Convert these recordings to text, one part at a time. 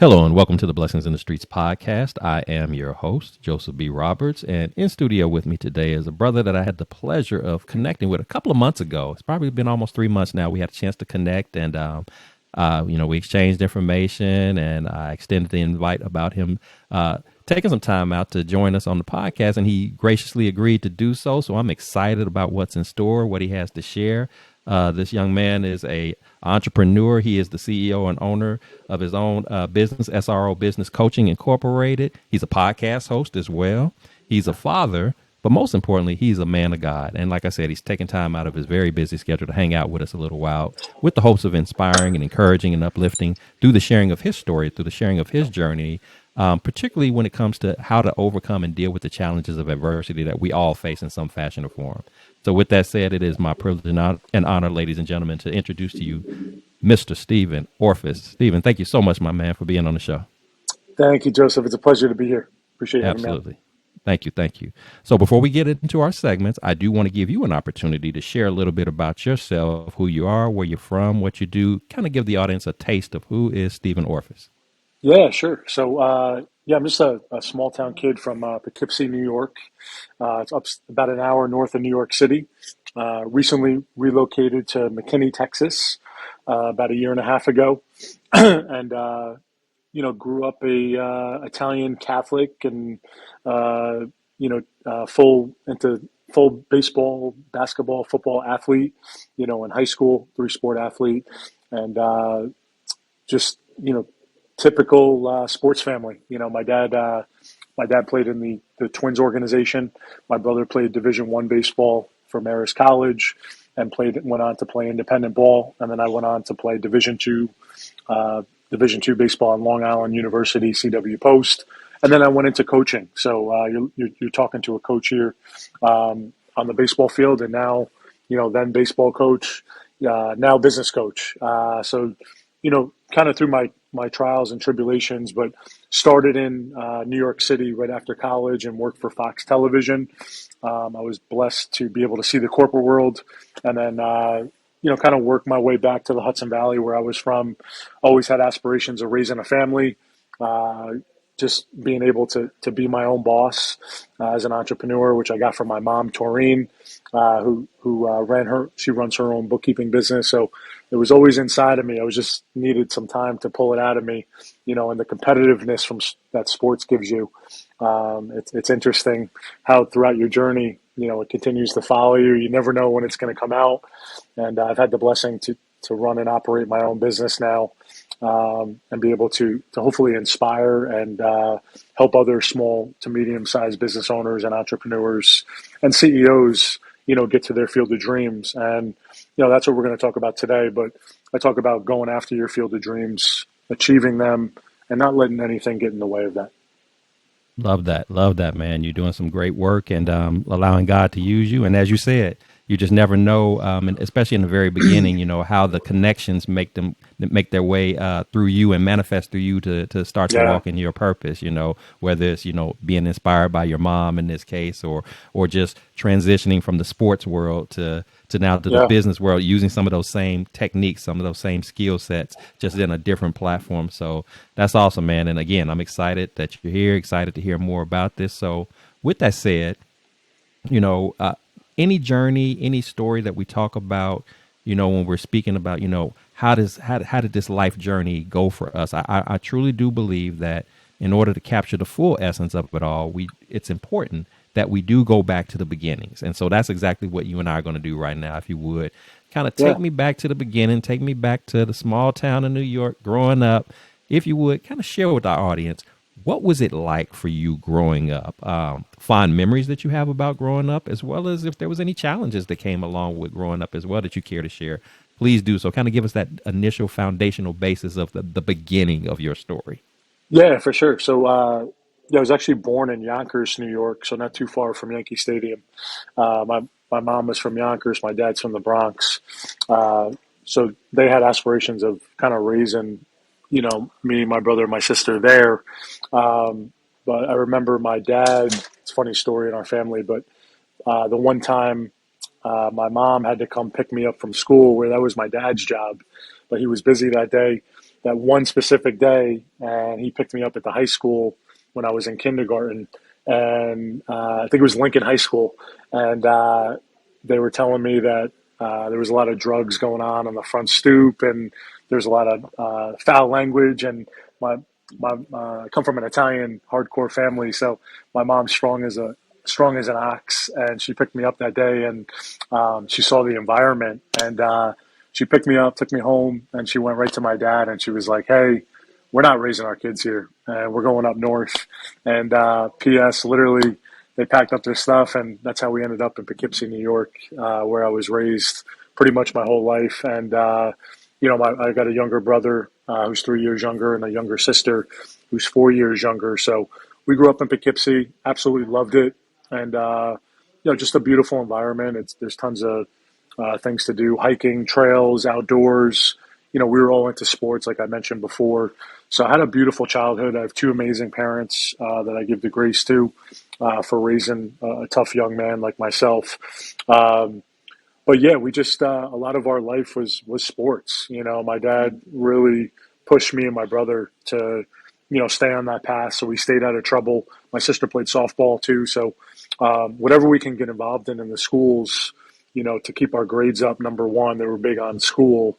Hello and welcome to the Blessings in the Streets podcast. I am your host, Joseph B. Roberts, and in studio with me today is a brother that I had the pleasure of connecting with a couple of months ago. It's probably been almost 3 months now. We had a chance to connect, and we exchanged information, and I extended the invite about him taking some time out to join us on the podcast, and he graciously agreed to do so. So I'm excited about what's in store, what he has to share. This young man is a entrepreneur. He is the CEO and owner of his own business, SRO Business Coaching Incorporated. He's a podcast host as well. He's a father, but most importantly, he's a man of God. And like I said, he's taking time out of his very busy schedule to hang out with us a little while with the hopes of inspiring and encouraging and uplifting through the sharing of his story, through the sharing of his journey, particularly when it comes to how to overcome and deal with the challenges of adversity that we all face in some fashion or form. So with that said, it is my privilege and honor, ladies and gentlemen, to introduce to you Mr. Stephen Orefice. Stephen, thank you so much, my man, for being on the show. Thank you, Joseph. It's a pleasure to be here. Appreciate you having me on. Absolutely. Thank you. Thank you. So before we get into our segments, I do want to give you an opportunity to share a little bit about yourself, who you are, where you're from, what you do, kind of give the audience a taste of who is Stephen Orefice. Yeah, sure. I'm just a small town kid from Poughkeepsie, New York. It's about an hour north of New York City. Recently relocated to McKinney, Texas, about a year and a half ago, and grew up a Italian Catholic and full baseball, basketball, football athlete. In high school, three-sport athlete, and just typical sports family. My dad played in the Twins organization. My brother played Division I baseball for Marist College, and went on to play independent ball, and then I went on to play Division II baseball on Long Island University, CW Post, and then I went into coaching. So you're talking to a coach here on the baseball field, and now then baseball coach, now business coach. Kind of through my trials and tribulations, but started in New York City right after college and worked for Fox Television. I was blessed to be able to see the corporate world, and then kind of work my way back to the Hudson Valley where I was from. Always had aspirations of raising a family, just being able to be my own boss as an entrepreneur, which I got from my mom, Taurine, she runs her own bookkeeping business. So it was always inside of me. I was just needed some time to pull it out of me, and the competitiveness that sports gives you. It's interesting how throughout your journey, it continues to follow you. You never know when it's going to come out. And I've had the blessing to run and operate my own business now, and be able to hopefully inspire and help other small to medium-sized business owners and entrepreneurs and CEOs, get to their field of dreams. And, that's what we're going to talk about today. But I talk about going after your field of dreams, achieving them, and not letting anything get in the way of that. Love that. Love that, man. You're doing some great work and allowing God to use you. And as you said, you just never know, and especially in the very beginning, how the connections make their way through you and manifest through you to start to walk in your purpose, whether it's, being inspired by your mom in this case, or just transitioning from the sports world to now to the business world, using some of those same techniques, some of those same skill sets, just in a different platform. So that's awesome, man. And again, I'm excited that you're here, excited to hear more about this. So with that said, any journey, any story that we talk about, when we're speaking about, how did this life journey go for us? I truly do believe that in order to capture the full essence of it all, it's important that we do go back to the beginnings. And so that's exactly what you and I are going to do right now. If you would kind of take me back to the beginning, take me back to the small town of New York, growing up. If you would kind of share with our audience, what was it like for you growing up? Fond memories that you have about growing up, as well as if there was any challenges that came along with growing up as well that you care to share. Please do so. Kind of give us that initial foundational basis of the beginning of your story. Yeah, for sure. So, I was actually born in Yonkers, New York, so not too far from Yankee Stadium. My mom was from Yonkers, my dad's from the Bronx. So they had aspirations of kind of raising, me, my brother, and my sister there. But I remember my dad, it's a funny story in our family, but the one time my mom had to come pick me up from school, where that was my dad's job, but he was busy that day. that one specific day, and he picked me up at the high school when I was in kindergarten, and I think it was Lincoln High School, and they were telling me that there was a lot of drugs going on the front stoop, and there's a lot of foul language, and my I come from an Italian hardcore family, so my mom's strong as an ox, and she picked me up that day, and she saw the environment, and she picked me up, took me home, and she went right to my dad, and she was like, "Hey, we're not raising our kids here, and we're going up north." And P.S. Literally, they packed up their stuff, and that's how we ended up in Poughkeepsie, New York, where I was raised pretty much my whole life. And I got a younger brother who's 3 years younger, and a younger sister who's 4 years younger. So we grew up in Poughkeepsie, absolutely loved it, and just a beautiful environment. There's tons of things to do, hiking, trails, outdoors. We were all into sports, like I mentioned before. So I had a beautiful childhood. I have two amazing parents that I give the grace to for raising a tough young man like myself. But yeah, we just a lot of our life was sports. My dad really pushed me and my brother to stay on that path. So we stayed out of trouble. My sister played softball too. So whatever we can get involved in the schools, to keep our grades up. Number one, they were big on school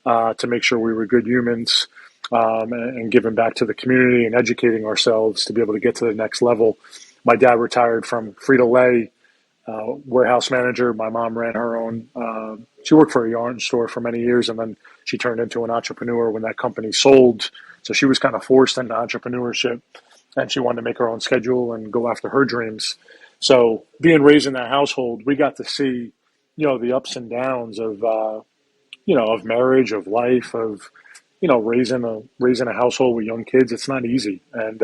to make sure we were good humans and giving back to the community and educating ourselves to be able to get to the next level. My dad retired from Frito-Lay, warehouse manager. My mom ran her own. She worked for a yarn store for many years, and then she turned into an entrepreneur when that company sold. So she was kind of forced into entrepreneurship, and she wanted to make her own schedule and go after her dreams. So being raised in that household, we got to see, the ups and downs of marriage, of life, of raising a household with young kids. It's not easy, and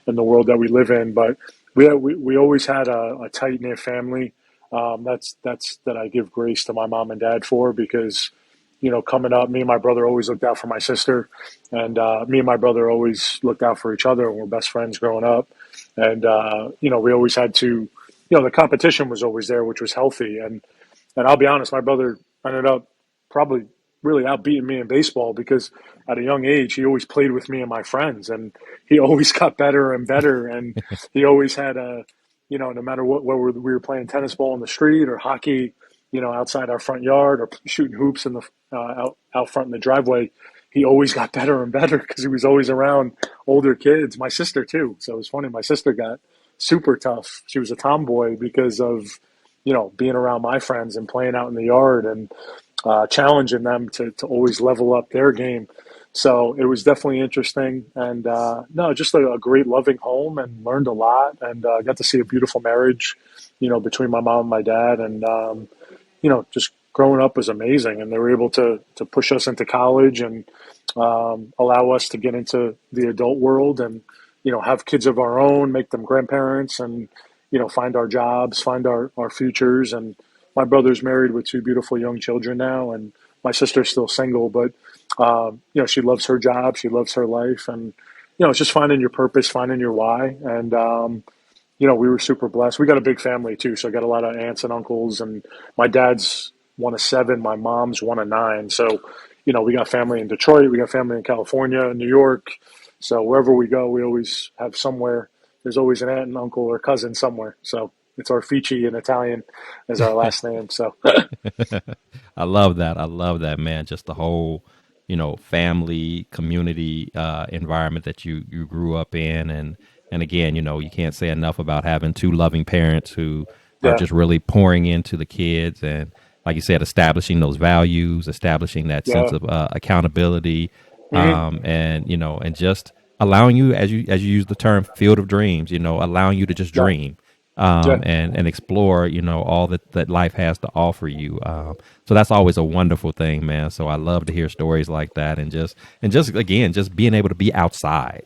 in the world that we live in, but we always had a tight knit family. That I give grace to my mom and dad for, because coming up, me and my brother always looked out for my sister, and me and my brother always looked out for each other, and we're best friends growing up. And we always had to, the competition was always there, which was healthy. And I'll be honest, my brother ended up probably really outbeating me in baseball, because at a young age, he always played with me and my friends, and he always got better and better. And he always had no matter what we were playing tennis ball in the street or hockey, outside our front yard, or shooting hoops in the out front in the driveway, he always got better and better because he was always around older kids. My sister too. So it was funny. My sister got super tough. She was a tomboy because of being around my friends and playing out in the yard, and challenging them to always level up their game. So it was definitely interesting, and no, just a great loving home, and learned a lot, and got to see a beautiful marriage, between my mom and my dad, and just growing up was amazing, and they were able to push us into college, and allow us to get into the adult world, and have kids of our own, make them grandparents, and find our jobs, find our futures. And my brother's married with two beautiful young children now, and my sister's still single, but she loves her job, she loves her life, and it's just finding your purpose, finding your why. And we were super blessed. We got a big family too, so I got a lot of aunts and uncles, and my dad's one of seven, my mom's one of nine. So we got family in Detroit, we got family in California, New York. So wherever we go, we always have somewhere. There's always an aunt and uncle or cousin somewhere. So it's Orefice in Italian as our last name. So I love that. I love that, man. Just the whole, family, community environment that you grew up in, and again, you can't say enough about having two loving parents who are yeah, just really pouring into the kids, and like you said, establishing those values, establishing that sense yeah, of accountability, hmm and just allowing you, as you use the term, field of dreams. Allowing you to just yeah, dream, yeah. and explore, all that life has to offer you. So that's always a wonderful thing, man. So I love to hear stories like that, and just again, just being able to be outside,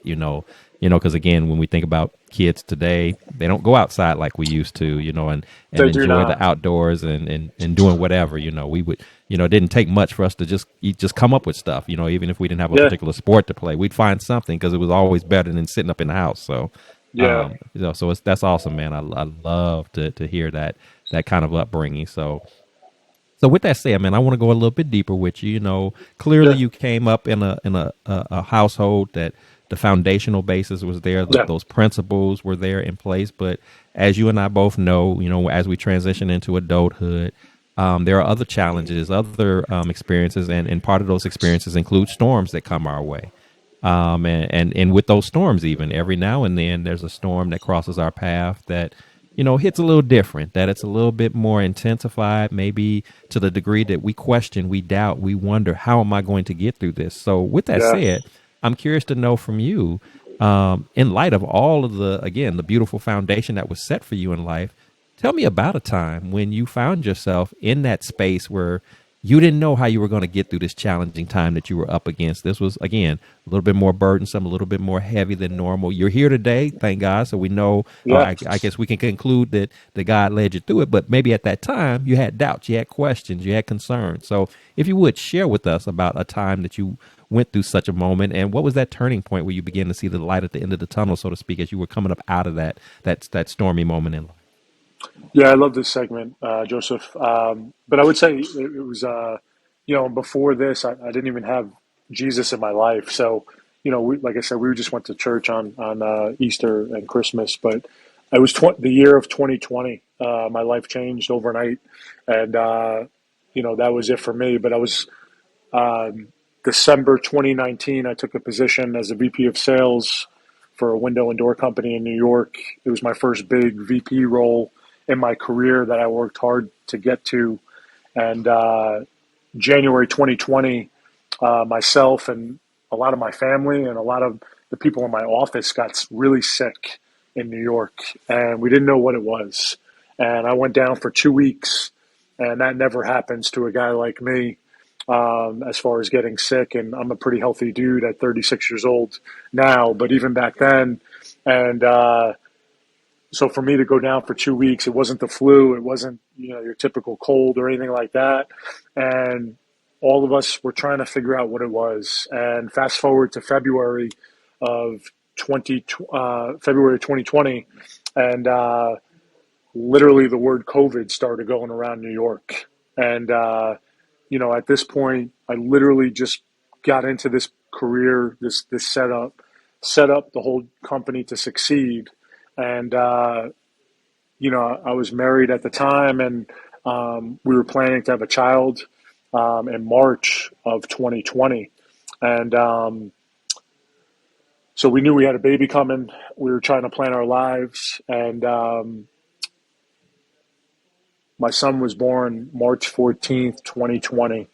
because again, when we think about kids today, they don't go outside like we used to, and They do enjoy the not. outdoors, and doing whatever. We would, it didn't take much for us to just come up with stuff. Even if we didn't have a Yeah, particular sport to play, we'd find something, because it was always better than sitting up in the house. So yeah. so that's awesome, man. I love to hear that kind of upbringing. So So with that said, man, I want to go a little bit deeper with you. Clearly Yeah, you came up in a household that the foundational basis was there, yeah, those principles were there in place. But as you and I both know, as we transition into adulthood, there are other challenges, other experiences, and part of those experiences include storms that come our way. And with those storms, even every now and then, there's a storm that crosses our path that hits a little different. That it's a little bit more intensified, maybe to the degree that we question, we doubt, we wonder, how am I going to get through this? So, with that yeah. said, I'm curious to know from you, in light of all of the beautiful foundation that was set for you in life, tell me about a time when you found yourself in that space where you didn't know how you were going to get through this challenging time that you were up against. This was, again, a little bit more burdensome, a little bit more heavy than normal. You're here today, thank God. So we know, Yeah. I guess we can conclude that God led you through it. But maybe at that time, you had doubts, you had questions, you had concerns. So if you would share with us about a time that you went through such a moment, and what was that turning point where you began to see the light at the end of the tunnel, so to speak, as you were coming up out of that stormy moment in life? Yeah, I love this segment, Joseph. But I would say it was, before this, I didn't even have Jesus in my life. So, like I said, we just went to church on Easter and Christmas. But it was the year of 2020. My life changed overnight, and that was it for me. But I was December 2019. I took a position as a VP of sales for a window and door company in New York. It was my first big VP role in my career that I worked hard to get to. And January 2020, myself and a lot of my family and a lot of the people in my office got really sick in New York, and we didn't know what it was. And I went down for 2 weeks, and that never happens to a guy like me, as far as getting sick. And I'm a pretty healthy dude at 36 years old now, but even back then. And so for me to go down for 2 weeks, it wasn't the flu, it wasn't your typical cold or anything like that, and all of us were trying to figure out what it was. And fast forward to of 2020, and literally the word COVID started going around New York. And at this point, I literally just got into this career, this setup, set up the whole company to succeed. And I was married at the time, and we were planning to have a child in March of 2020. And so we knew we had a baby coming. We were trying to plan our lives. And my son was born March 14th, 2020.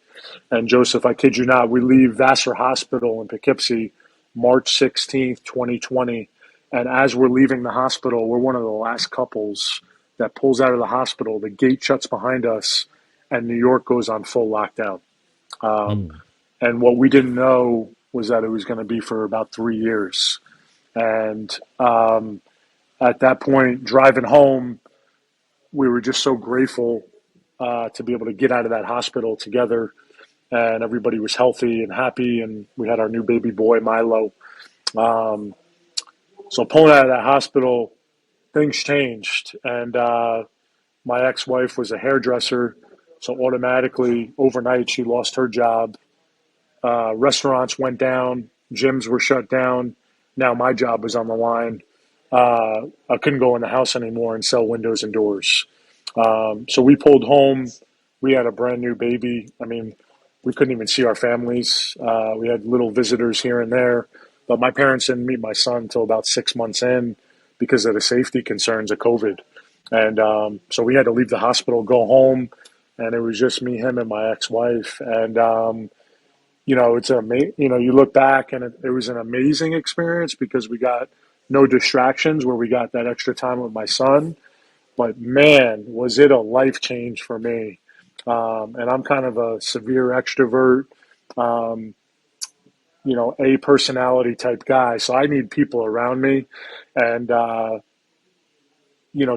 And Joseph, I kid you not, we leave Vassar Hospital in Poughkeepsie March 16th, 2020. And as we're leaving the hospital, we're one of the last couples that pulls out of the hospital. The gate shuts behind us, and New York goes on full lockdown. Um, Mm. and what we didn't know was that it was going to be for about 3 years. And at that point, driving home, we were just so grateful to be able to get out of that hospital together, and everybody was healthy and happy, and we had our new baby boy Milo. Um, so pulling out of that hospital, things changed, and my ex-wife was a hairdresser, so automatically overnight she lost her job. Restaurants went down, gyms were shut down. Now my job was on the line. I couldn't go in the house anymore and sell windows and doors. So we pulled home. We had a brand new baby. I mean, we couldn't even see our families. We had little visitors here and there, but my parents didn't meet my son until about 6 months in because of the safety concerns of COVID. And so we had to leave the hospital, go home, and it was just me, him, and my ex-wife. And it's you look back and it was an amazing experience because we got no distractions where we got that extra time with my son. But man, was it a life change for me. And I'm kind of a severe extrovert, um, a personality type guy. So I need people around me. And,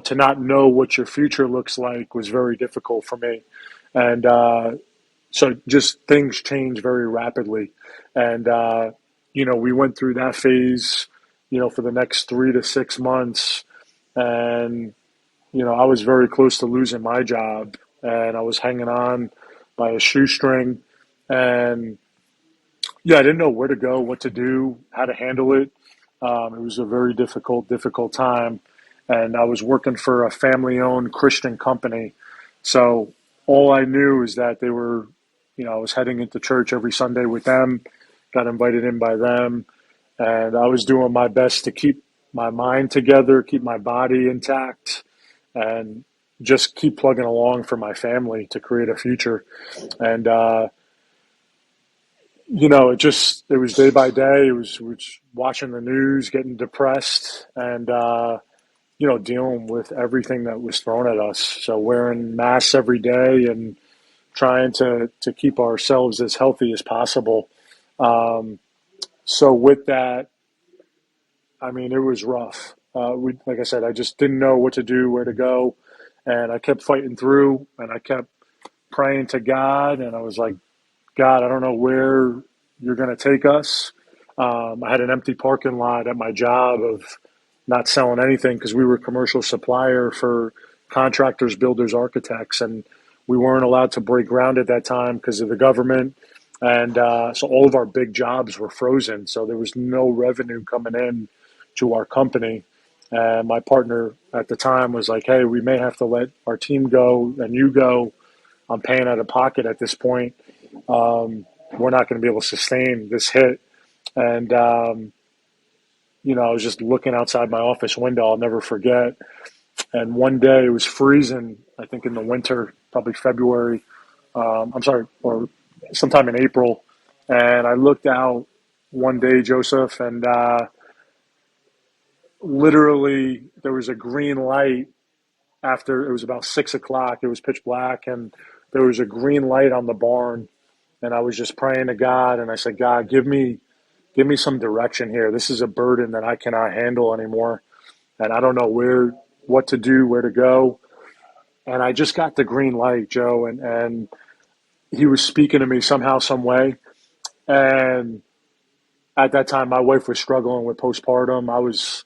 to not know what your future looks like was very difficult for me. And so just things change very rapidly. And, we went through that phase, for the next 3 to 6 months. And I was very close to losing my job. and I was hanging on by a shoestring. And yeah, I didn't know where to go, what to do, how to handle it. It was a very difficult time. And I was working for a family owned Christian company. So all I knew is that they were, I was heading into church every Sunday with them, got invited in by them. And I was doing my best to keep my mind together, keep my body intact, and just keep plugging along for my family to create a future. And, it was day by day. It was watching the news, getting depressed, and dealing with everything that was thrown at us. So wearing masks every day and trying to keep ourselves as healthy as possible. Um, so with that, I mean, it was rough. Like I said, I just didn't know what to do, where to go, and I kept fighting through, and I kept praying to God, and I was like, God, I don't know where you're going to take us. I had an empty parking lot at my job of not selling anything because we were a commercial supplier for contractors, builders, architects, and we weren't allowed to break ground at that time because of the government. And so all of our big jobs were frozen. So there was no revenue coming in to our company. And my partner at the time was like, hey, we may have to let our team go and you go. I'm paying out of pocket at this point. We're not going to be able to sustain this hit. And, I was just looking outside my office window. I'll never forget. And one day it was freezing, I think in the winter, probably February. I'm sorry, or sometime in April. And I looked out one day, Joseph, and literally there was a green light after it was about 6 o'clock. It was pitch black, and there was a green light on the barn. And I was just praying to God, and I said, God, give me some direction here. This is a burden that I cannot handle anymore, and I don't know what to do, where to go. And I just got the green light, Joe, and he was speaking to me somehow, some way. And at that time, my wife was struggling with postpartum. I was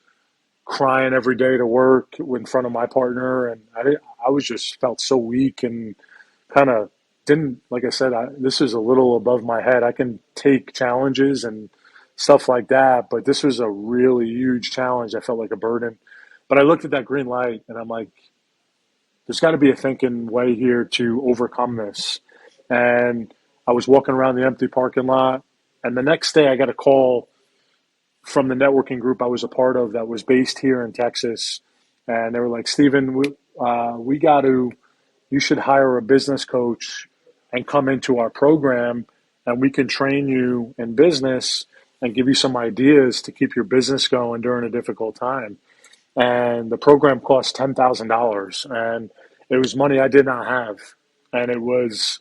crying every day to work in front of my partner, and I was just felt so weak and kind of didn't, like I said, this is a little above my head. I can take challenges and stuff like that, but this was a really huge challenge. I felt like a burden. But I looked at that green light and I'm like, there's got to be a thinking way here to overcome this. And I was walking around the empty parking lot, and the next day I got a call from the networking group I was a part of that was based here in Texas. And they were like, Steven, we got to, you should hire a business coach and come into our program, and we can train you in business and give you some ideas to keep your business going during a difficult time. And the program cost $10,000, and it was money I did not have. And it was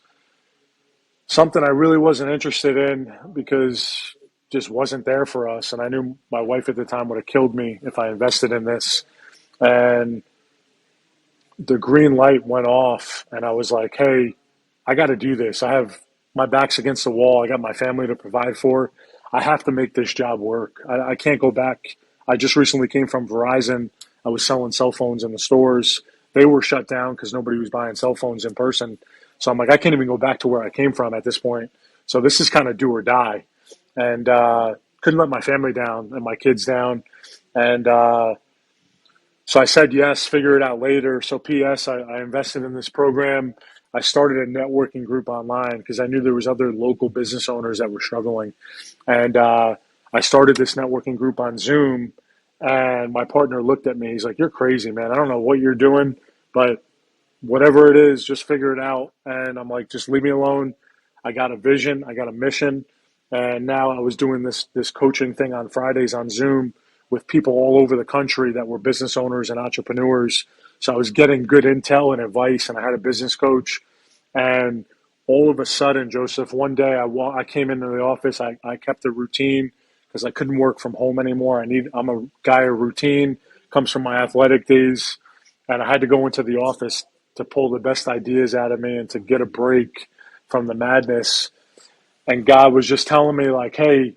something I really wasn't interested in because just wasn't there for us. And I knew my wife at the time would have killed me if I invested in this. And the green light went off, and I was like, hey, I got to do this. I have my back's against the wall. I got my family to provide for. I have to make this job work. I can't go back. I just recently came from Verizon. I was selling cell phones in the stores. They were shut down because nobody was buying cell phones in person. So I'm like, I can't even go back to where I came from at this point. So this is kind of do or die. And couldn't let my family down and my kids down. And so I said yes, figure it out later. So P.S. I invested in this program. I started a networking group online because I knew there was other local business owners that were struggling. And I started this networking group on Zoom. And my partner looked at me. He's like, you're crazy, man. I don't know what you're doing, but whatever it is, just figure it out. And I'm like, just leave me alone. I got a vision. I got a mission. And now I was doing this coaching thing on Fridays on Zoom with people all over the country that were business owners and entrepreneurs. So I was getting good intel and advice, and I had a business coach. And all of a sudden, Joseph, one day I came into the office. I kept a routine because I couldn't work from home anymore. I'm a guy of routine, comes from my athletic days. And I had to go into the office to pull the best ideas out of me and to get a break from the madness. And God was just telling me, like, hey,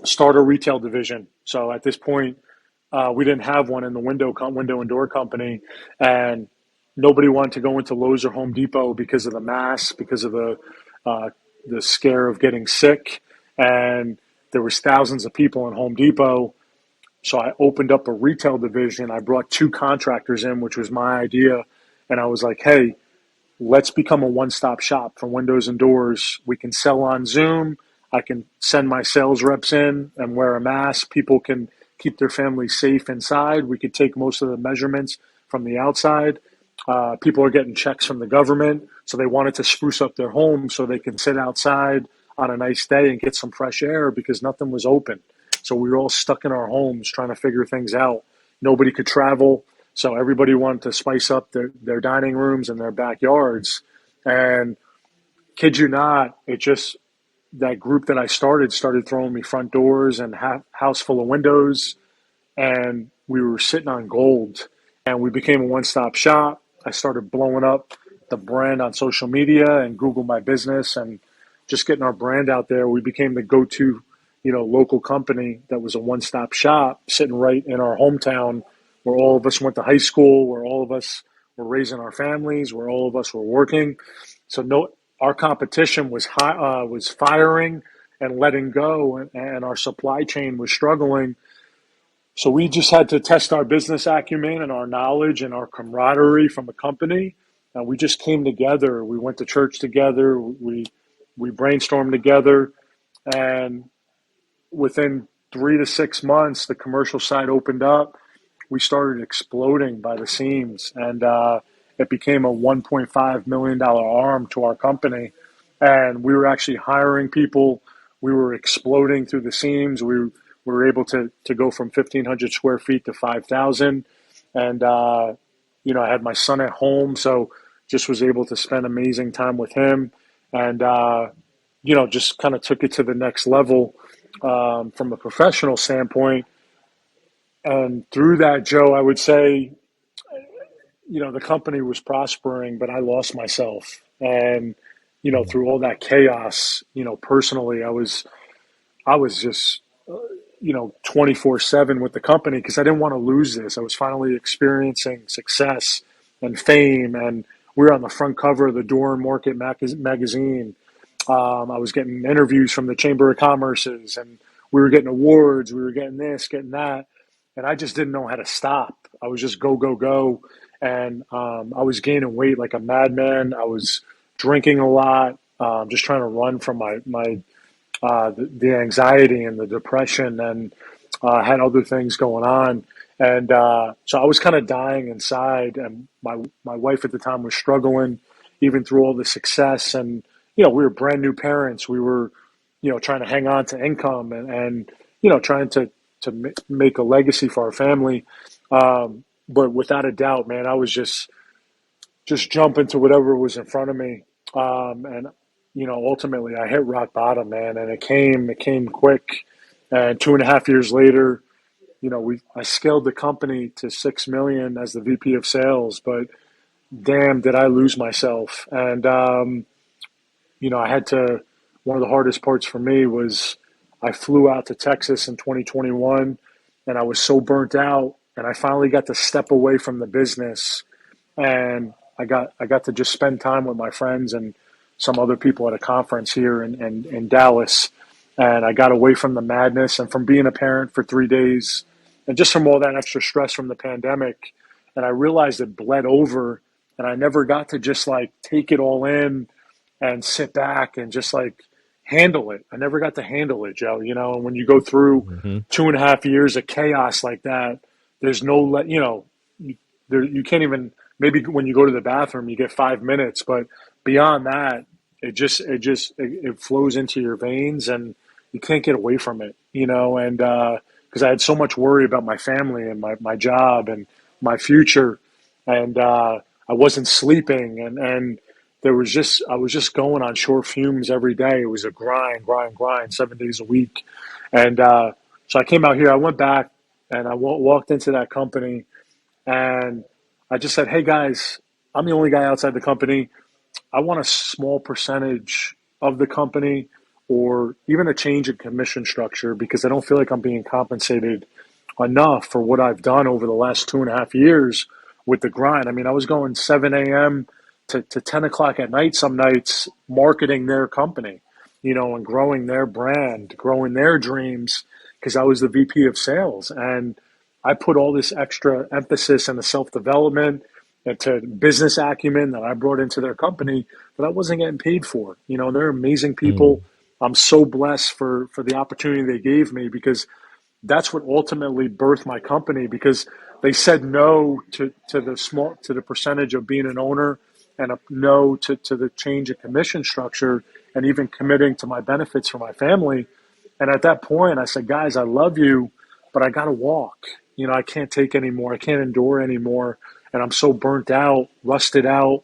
start a retail division. So at this point, we didn't have one in the window and door company, and Nobody wanted to go into Lowe's or Home Depot because of the mask, because of uh, the scare of getting sick, and there was thousands of people in Home Depot. So I opened up a retail division. I brought two contractors in, which was my idea, and I was like, "Hey, let's become a one-stop shop for windows and doors. We can sell on Zoom. I can send my sales reps in and wear a mask. People can keep their families safe inside. We could take most of the measurements from the outside. People are getting checks from the government, so they wanted to spruce up their homes so they can sit outside on a nice day and get some fresh air because nothing was open. So we were all stuck in our homes trying to figure things out. Nobody could travel. So everybody wanted to spice up their dining rooms and their backyards. And kid you not, it just, that group that I started throwing me front doors and house full of windows. And we were sitting on gold, and we became a one-stop shop. I started blowing up the brand on social media and Google My Business and just getting our brand out there. We became the go-to, local company that was a one-stop shop sitting right in our hometown where all of us went to high school, where all of us were raising our families, where all of us were working. So no, our competition was firing and letting go, and our supply chain was struggling. So we just had to test our business acumen and our knowledge and our camaraderie from a company. And we just came together. We went to church together. We brainstormed together, and within 3 to 6 months, the commercial side opened up. We started exploding by the seams, and it became a $1.5 million arm to our company. And we were actually hiring people. We were exploding through the seams. We were able to go from 1,500 square feet to 5,000. And, I had my son at home, so just was able to spend amazing time with him. And, just kind of took it to the next level from a professional standpoint. And through that, Joe, I would say, the company was prospering, but I lost myself. And, through all that chaos, personally, I was just, 24/7 with the company because I didn't want to lose this. I was finally experiencing success and fame, and we were on the front cover of the Door and Market magazine. I was getting interviews from the Chamber of Commerce's, and we were getting awards. We were getting this, getting that, and I just didn't know how to stop. I was just go, go, go, and I was gaining weight like a madman. I was drinking a lot, just trying to run from the anxiety and the depression, and had other things going on. And so I was kind of dying inside, and my wife at the time was struggling, even through all the success. And we were brand new parents. We were, trying to hang on to income, and trying to make a legacy for our family. But without a doubt, man, I was just jumping to whatever was in front of me. And ultimately I hit rock bottom, man, and it came quick. And 2.5 years later, I scaled the company to 6 million as the VP of sales. But damn, did I lose myself. And I had to. One of the hardest parts for me was I flew out to Texas in 2021, and I was so burnt out. And I finally got to step away from the business, and I got to just spend time with my friends and some other people at a conference here in Dallas. And I got away from the madness and from being a parent for 3 days and just from all that extra stress from the pandemic. And I realized it bled over, and I never got to just like take it all in and sit back and just like handle it. I never got to handle it, Joe. And when you go through Hmm. 2.5 years of chaos like that, there's no, there, you can't even, maybe when you go to the bathroom you get 5 minutes, but beyond that it flows into your veins, and you can't get away from it, and because I had so much worry about my family and my job and my future, and I wasn't sleeping, and I was just going on short fumes every day. It was a grind 7 days a week. And so I came out here, I went back, and I walked into that company, and I just said, "Hey guys, I'm the only guy outside the company. I want a small percentage of the company, or even a change in commission structure, because I don't feel like I'm being compensated enough for what I've done over the last 2.5 years. with the grind. I mean, I was going 7 a.m. To 10 o'clock at night some nights marketing their company, and growing their brand, growing their dreams because I was the VP of sales. And I put all this extra emphasis on the self development and to business acumen that I brought into their company that I wasn't getting paid for. They're amazing Mm. people. I'm so blessed for the opportunity they gave me because that's what ultimately birthed my company because they said no to the percentage of being an owner and a no to the change of commission structure and even committing to my benefits for my family. And at that point, I said, guys, I love you, but I got to walk. I can't take anymore. I can't endure anymore. And I'm so burnt out, rusted out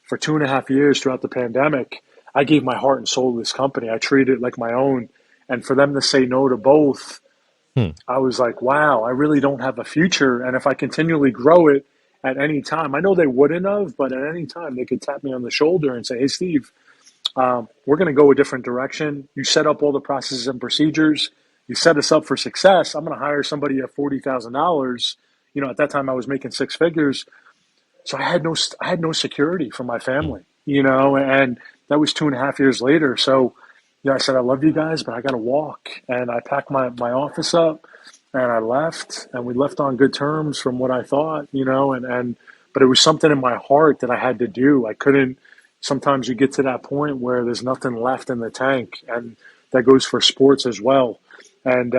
for 2.5 years throughout the pandemic. I gave my heart and soul to this company. I treated it like my own. And for them to say no to both, Hmm. I was like, wow, I really don't have a future. And if I continually grow it at any time, I know they wouldn't have, but at any time they could tap me on the shoulder and say, hey, Steve, we're going to go a different direction. You set up all the processes and procedures. You set us up for success. I'm going to hire somebody at $40,000. At that time I was making six figures. So I had no security for my Mm. family, and that was 2.5 years later. So, I said, I love you guys, but I got to walk. And I packed my office up and I left and we left on good terms from what I thought, but it was something in my heart that I had to do. I couldn't, sometimes you get to that point where there's nothing left in the tank, and that goes for sports as well. And,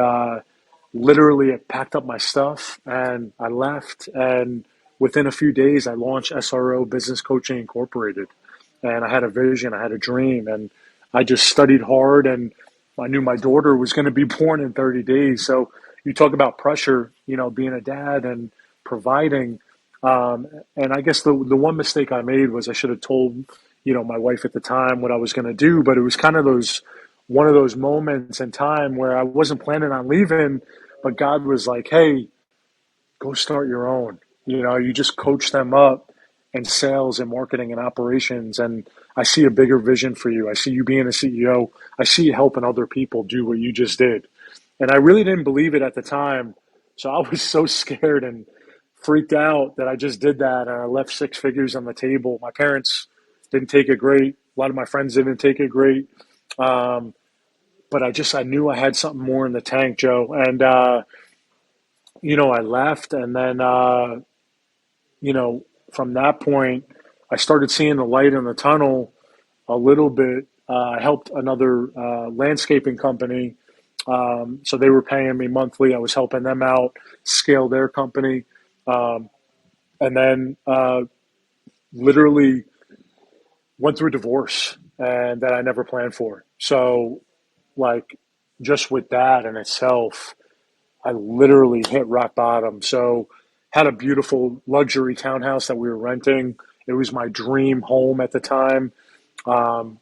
literally I packed up my stuff and I left, and within a few days I launched SRO Business Coaching Incorporated. And I had a vision, I had a dream, and I just studied hard, and I knew my daughter was going to be born in 30 days. So you talk about pressure, being a dad and providing. And I guess the one mistake I made was I should have told, my wife at the time what I was going to do, but it was kind of one of those moments in time where I wasn't planning on leaving, but God was like, hey, go start your own. You just coach them up in sales and marketing and operations. And I see a bigger vision for you. I see you being a CEO. I see you helping other people do what you just did. And I really didn't believe it at the time. So I was so scared and freaked out that I just did that. And I left six figures on the table. My parents didn't take it great. A lot of my friends didn't take it great. Um, but I knew I had something more in the tank, Joe. And, I left, and then, you know, from that point, I started seeing the light in the tunnel a little bit. I helped another landscaping company. So they were paying me monthly. I was helping them out scale their company. Um, and then literally went through a divorce and that I never planned for. So, like, just with that in itself, I literally hit rock bottom. So, had a beautiful luxury townhouse that we were renting. It was my dream home at the time. Um,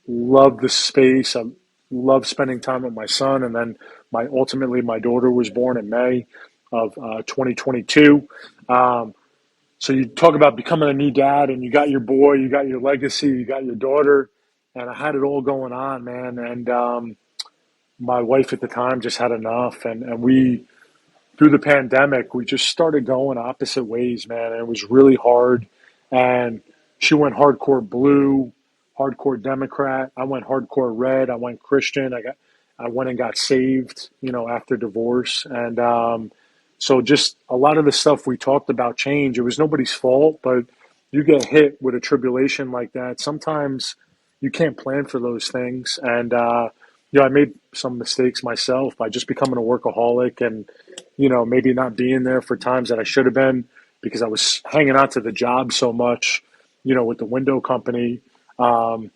Loved the space. I loved spending time with my son. And then ultimately my daughter was born in May of 2022. Um, so you talk about becoming a new dad, and you got your boy, you got your legacy, you got your daughter, and I had it all going on, man. And my wife at the time just had enough, and we through the pandemic, we just started going opposite ways, man. And it was really hard. And she went hardcore blue, hardcore Democrat. I went hardcore red. I went Christian. I went and got saved, after divorce. And so just a lot of the stuff we talked about change. It was nobody's fault, but you get hit with a tribulation like that. Sometimes you can't plan for those things. And I made some mistakes myself by just becoming a workaholic and maybe not being there for times that I should have been because I was hanging out to the job so much, with the window company. Um,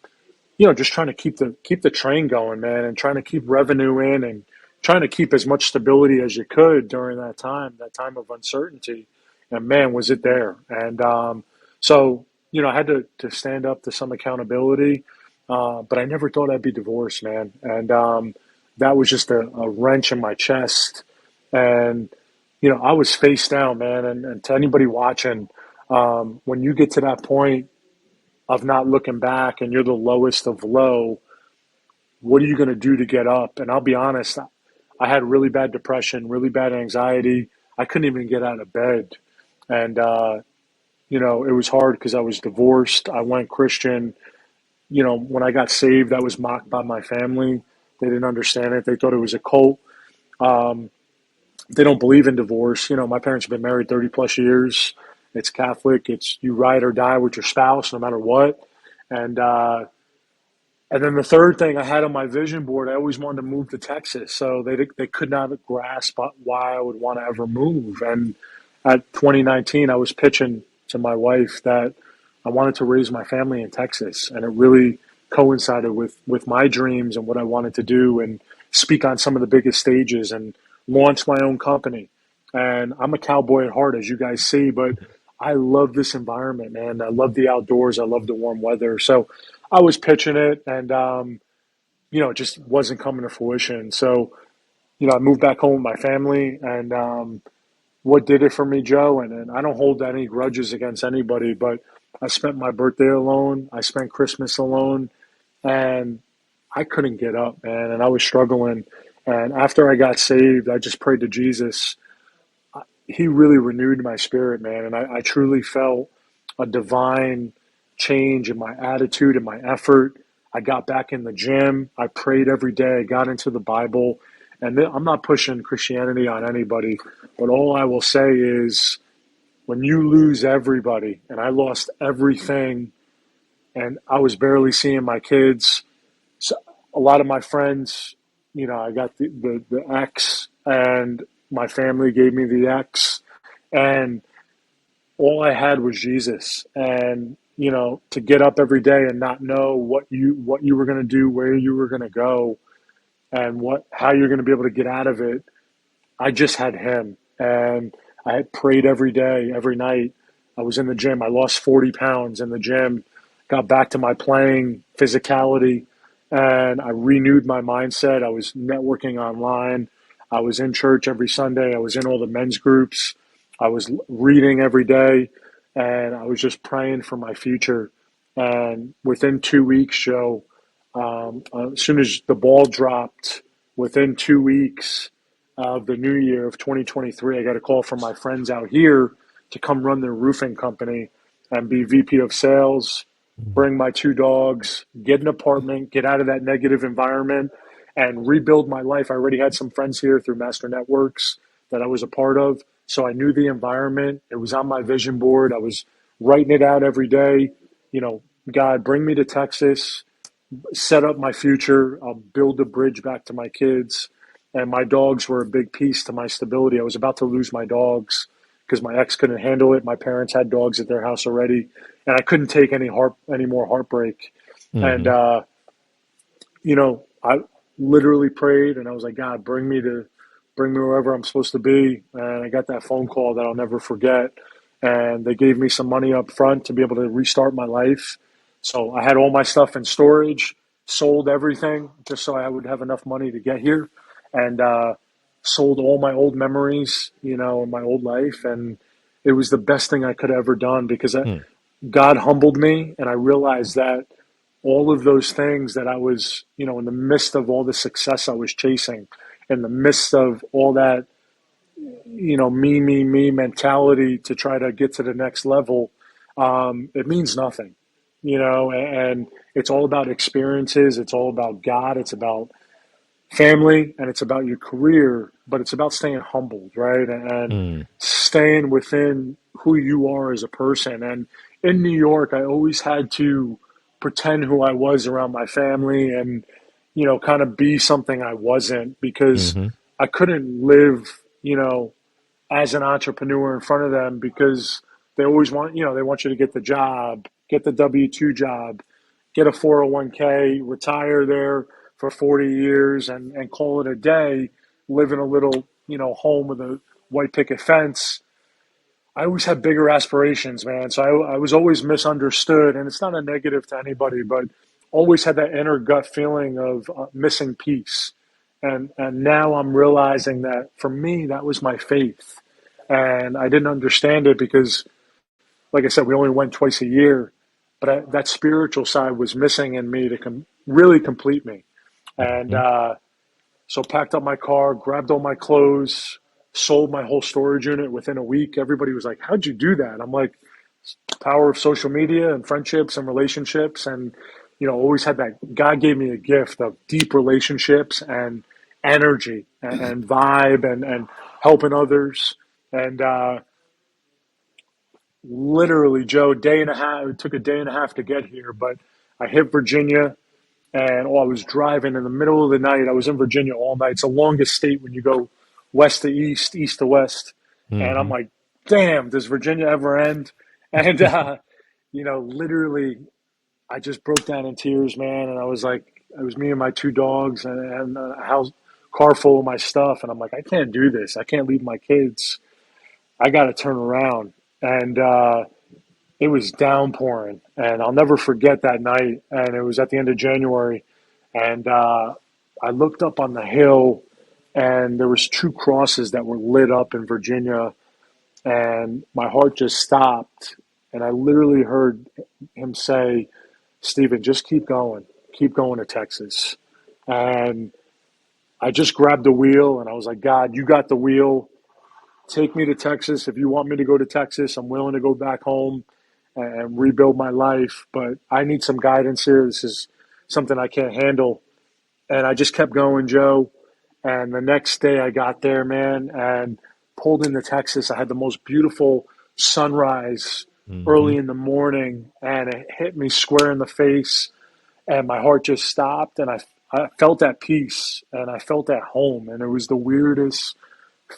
just trying to keep the train going, man, and trying to keep revenue in and trying to keep as much stability as you could during that time of uncertainty. And man, was it there. And so, I had to stand up to some accountability, but I never thought I'd be divorced, man. And that was just a wrench in my chest. And, I was face down, man. And to anybody watching, when you get to that point of not looking back and you're the lowest of low, what are you going to do to get up? And I'll be honest, I had really bad depression, really bad anxiety. I couldn't even get out of bed. And, it was hard because I was divorced. I went Christian. When I got saved, I was mocked by my family. They didn't understand it. They thought it was a cult. Um, they don't believe in divorce. My parents have been married 30 plus years. It's Catholic. It's you ride or die with your spouse no matter what. And, uh, and then the third thing I had on my vision board, I always wanted to move to Texas. So they could not grasp why I would want to ever move. And at 2019, I was pitching to my wife that I wanted to raise my family in Texas. And it really coincided with my dreams and what I wanted to do and speak on some of the biggest stages and launch my own company. And I'm a cowboy at heart, as you guys see, but I love this environment, man. I love the outdoors. I love the warm weather. So I was pitching it, and it just wasn't coming to fruition. So I moved back home with my family, and what did it for me, Joe? And I don't hold any grudges against anybody, but I spent my birthday alone. I spent Christmas alone, and I couldn't get up, man, and I was struggling. And after I got saved, I just prayed to Jesus. He really renewed my spirit, man, and I truly felt a divine change in my attitude and my effort. I got back in the gym. I prayed every day. I got into the Bible. And I'm not pushing Christianity on anybody, but all I will say is when you lose everybody, and I lost everything, and I was barely seeing my kids. So a lot of my friends, I got the X, and my family gave me the X, and all I had was Jesus. And to get up every day and not know what you were going to do, where you were going to go, and how you're going to be able to get out of it. I just had him, and I had prayed every day, every night. I was in the gym. I lost 40 pounds in the gym, got back to my playing physicality, and I renewed my mindset. I was networking online. I was in church every Sunday. I was in all the men's groups. I was reading every day, and I was just praying for my future. And within 2 weeks, Joe, as soon as the ball dropped, within 2 weeks of the new year of 2023, I got a call from my friends out here to come run their roofing company and be VP of sales, bring my two dogs, get an apartment, get out of that negative environment, and rebuild my life. I already had some friends here through Master Networks that I was a part of. So I knew the environment. It was on my vision board. I was writing it out every day. God, bring me to Texas, set up my future. I'll build a bridge back to my kids. And my dogs were a big piece to my stability. I was about to lose my dogs because my ex couldn't handle it. My parents had dogs at their house already, and I couldn't take any more heartbreak. And Mm-hmm. I literally prayed, and I was like, God, bring me wherever I'm supposed to be. And I got that phone call that I'll never forget. And they gave me some money up front to be able to restart my life. So I had all my stuff in storage, sold everything just so I would have enough money to get here, and sold all my old memories, in my old life. And it was the best thing I could have ever done because God humbled me, and I realized that all of those things that I was, in the midst of all the success I was chasing, in the midst of all that, me mentality to try to get to the next level, it means nothing, and it's all about experiences. It's all about God. It's about family, and it's about your career, but it's about staying humbled, right? And Mm-hmm. staying within who you are as a person. And in New York, I always had to pretend who I was around my family and, kind of be something I wasn't because Mm-hmm. I couldn't live, as an entrepreneur in front of them because they always want, they want you to get the job, get the W-2 job, get a 401k, retire there for 40 years and call it a day, live in a little, home with a white picket fence. I always had bigger aspirations, man. So I was always misunderstood. And it's not a negative to anybody, but always had that inner gut feeling of missing piece. And now I'm realizing that for me, that was my faith. And I didn't understand it because, like I said, we only went twice a year. But that spiritual side was missing in me to really complete me. And Mm-hmm. so packed up my car, grabbed all my clothes, sold my whole storage unit within a week. Everybody was like, "How'd you do that?" I'm like, "Power of social media and friendships and relationships." And, always had that. God gave me a gift of deep relationships and energy and vibe and helping others. And literally, Joe, day and a half, it took a day and a half to get here, but I hit Virginia. And I was driving in the middle of the night. I was in Virginia all night. It's the longest state when you go west to east, east to west. And I'm Mm-hmm. like, damn, does Virginia ever end? And, literally, I just broke down in tears, man. And I was like, it was me and my two dogs and a house, car full of my stuff. And I'm like, I can't do this. I can't leave my kids. I got to turn around. And it was downpouring. And I'll never forget that night. And it was at the end of January. And I looked up on the hill, and there was two crosses that were lit up in Virginia, and my heart just stopped. And I literally heard him say, "Stephen, just keep going to Texas." And I just grabbed the wheel, and I was like, "God, you got the wheel. Take me to Texas. If you want me to go to Texas, I'm willing to go back home and rebuild my life. But I need some guidance here. This is something I can't handle." And I just kept going, Joe. And the next day I got there, man, and pulled into Texas. I had the most beautiful sunrise Mm-hmm. early in the morning, and it hit me square in the face. And my heart just stopped, and I felt at peace, and I felt at home. And it was the weirdest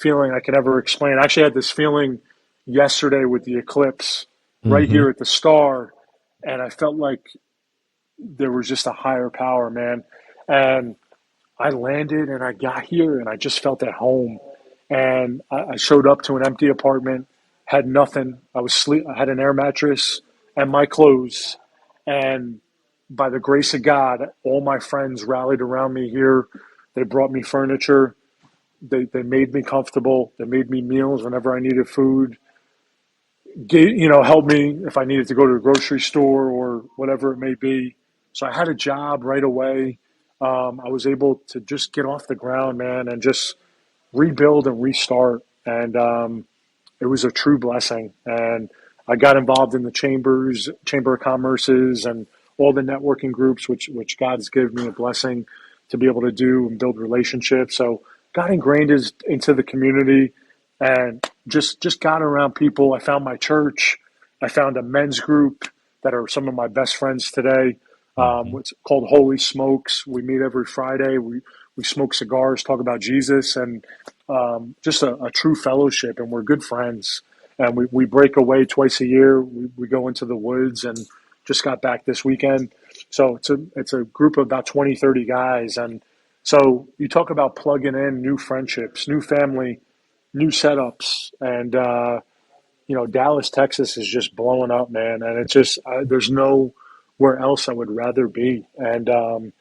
feeling I could ever explain. I actually had this feeling yesterday with the eclipse right Mm-hmm. here at the star, and I felt like there was just a higher power, man. And I landed and I got here and I just felt at home. And I showed up to an empty apartment, had nothing. I had an air mattress and my clothes. And by the grace of God, all my friends rallied around me here. They brought me furniture. They made me comfortable. They made me meals whenever I needed food. Helped me if I needed to go to the grocery store or whatever it may be. So I had a job right away. I was able to just get off the ground, man, and just rebuild and restart. And it was a true blessing. And I got involved in the Chamber of Commerce's, and all the networking groups, which God's given me a blessing to be able to do and build relationships. So got ingrained into the community, and just got around people. I found my church. I found a men's group that are some of my best friends today. Mm-hmm. What's called Holy Smokes. We meet every Friday. We smoke cigars, talk about Jesus, and just a true fellowship. And we're good friends. And we break away twice a year. We go into the woods, and just got back this weekend. So it's a group of about 20, 30 guys. And so you talk about plugging in new friendships, new family, new setups. And Dallas, Texas is just blowing up, man. And it's just there's nowhere else I would rather be. And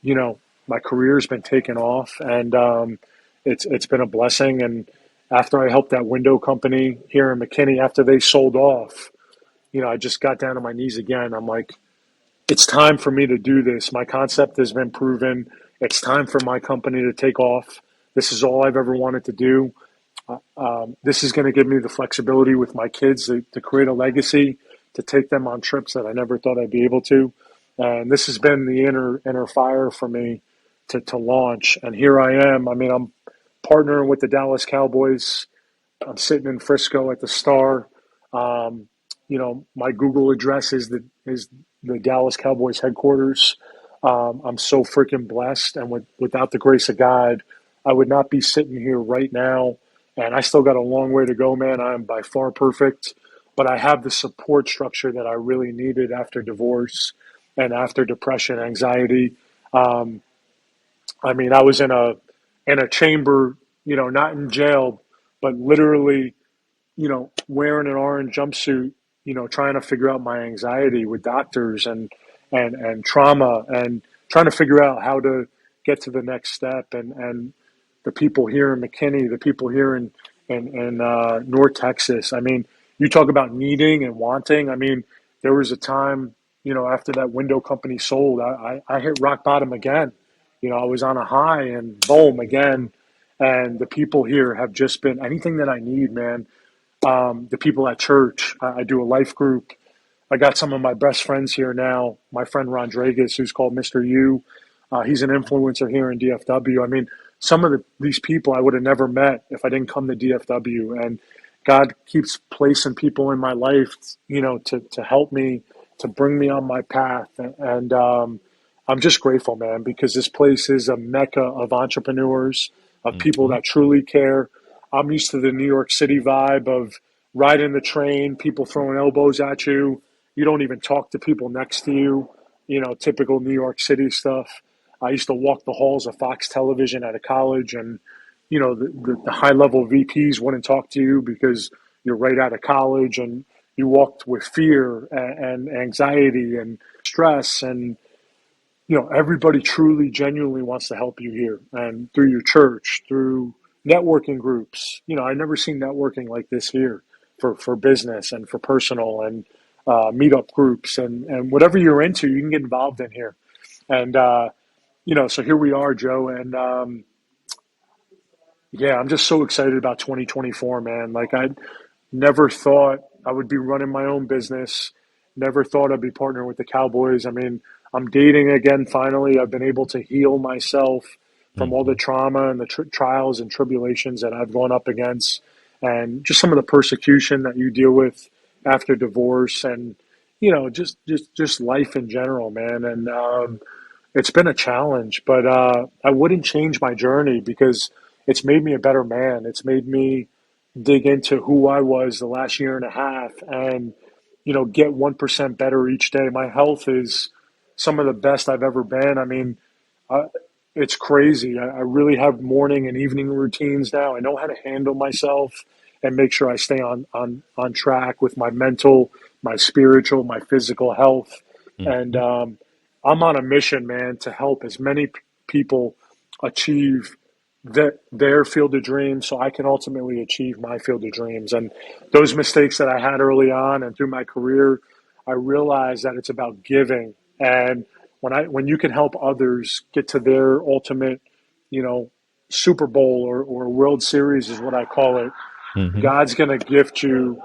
you know, my career's been taken off, and it's been a blessing. And after I helped that window company here in McKinney, after they sold off, I just got down on my knees again. I'm like, it's time for me to do this. My concept has been proven. It's time for my company to take off. This is all I've ever wanted to do. This is going to give me the flexibility with my kids to create a legacy, to take them on trips that I never thought I'd be able to. And this has been the inner fire for me to launch. And here I am. I mean, I'm partnering with the Dallas Cowboys. I'm sitting in Frisco at the Star. Um, my Google address is the Dallas Cowboys headquarters. I'm so freaking blessed, and without the grace of God, I would not be sitting here right now. And I still got a long way to go, man. I'm by far perfect, but I have the support structure that I really needed after divorce and after depression, anxiety. Um, I mean, I was in a chamber, not in jail, but literally wearing an orange jumpsuit, trying to figure out my anxiety with doctors and trauma, and trying to figure out how to get to the next step. And the people here in McKinney, the people here in North Texas. I mean, you talk about needing and wanting. I mean, there was a time, after that window company sold, I hit rock bottom again. I was on a high, and boom again. And the people here have just been anything that I need, man. The people at church, I do a life group. I got some of my best friends here now. My friend Rodriguez, who's called Mr. U, he's an influencer here in DFW. I mean, some of these people I would have never met if I didn't come to DFW. And God keeps placing people in my life, to help me, to bring me on my path. And I'm just grateful, man, because this place is a mecca of entrepreneurs, of people Mm-hmm. that truly care. I'm used to the New York City vibe of riding the train, people throwing elbows at you. You don't even talk to people next to you, typical New York City stuff. I used to walk the halls of Fox Television at a college, and the high level VPs wouldn't talk to you because you're right out of college, and you walked with fear and anxiety and stress. And everybody truly, genuinely wants to help you here, and through your church, through networking groups. I've never seen networking like this here for business and for personal, and meetup groups, and whatever you're into, you can get involved in here. And so here we are, Joe, and yeah, I'm just so excited about 2024, man. Like, I never thought I would be running my own business. Never thought I'd be partnering with the Cowboys. I mean, I'm dating again finally. I've been able to heal myself from all the Mm-hmm. trauma and the trials and tribulations that I've gone up against, and just some of the persecution that you deal with after divorce, and just life in general, man. And it's been a challenge, but I wouldn't change my journey because it's made me a better man. It's made me dig into who I was the last year and a half, and get 1% better each day. My health is some of the best I've ever been. I mean, uh, it's crazy. I really have morning and evening routines now. I know how to handle myself and make sure I stay on track with my mental, my spiritual, my physical health. And Mm-hmm. I'm on a mission, man, to help as many people achieve their field of dreams so I can ultimately achieve my field of dreams. And those mistakes that I had early on and through my career, I realized that it's about giving. And when you can help others get to their ultimate, you know, Super Bowl or World Series is what I call it, Mm-hmm. God's going to gift you,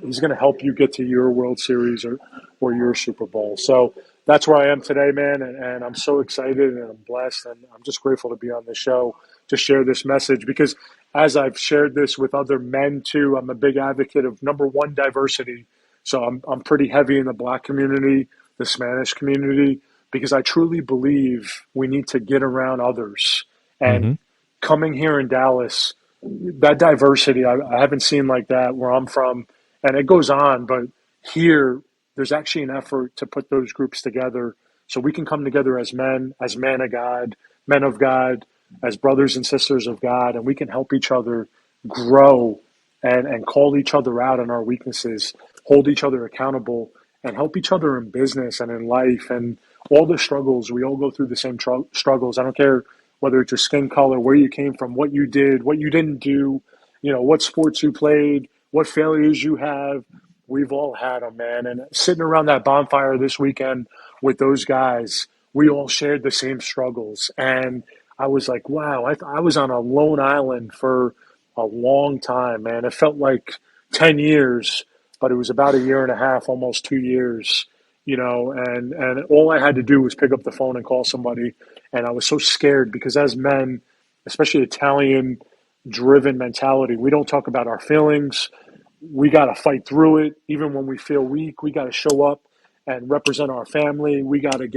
he's going to help you get to your World Series or your Super Bowl. So that's where I am today, man. And I'm so excited and I'm blessed. And I'm just grateful to be on the show to share this message because as I've shared this with other men too, I'm a big advocate of number one, diversity. So I'm pretty heavy in the Black community, the Spanish community, because I truly believe we need to get around others. And Mm-hmm. coming here in Dallas, that diversity I haven't seen like that where I'm from, and it goes on. But here, there's actually an effort to put those groups together so we can come together as men, as men of God, as brothers and sisters of God, and we can help each other grow and call each other out on our weaknesses, hold each other accountable, and help each other in business and in life and all the struggles. We all go through the same struggles. I don't care whether it's your skin color, where you came from, what you did, what you didn't do, what sports you played, what failures you have. We've all had them, man. And sitting around that bonfire this weekend with those guys, we all shared the same struggles. And I was like, wow, I was on a lone island for a long time, man. It felt like 10 years, but it was about a year and a half, almost 2 years, and all I had to do was pick up the phone and call somebody. And I was so scared because as men, especially Italian driven mentality, we don't talk about our feelings. We got to fight through it. Even when we feel weak, we got to show up and represent our family. We got to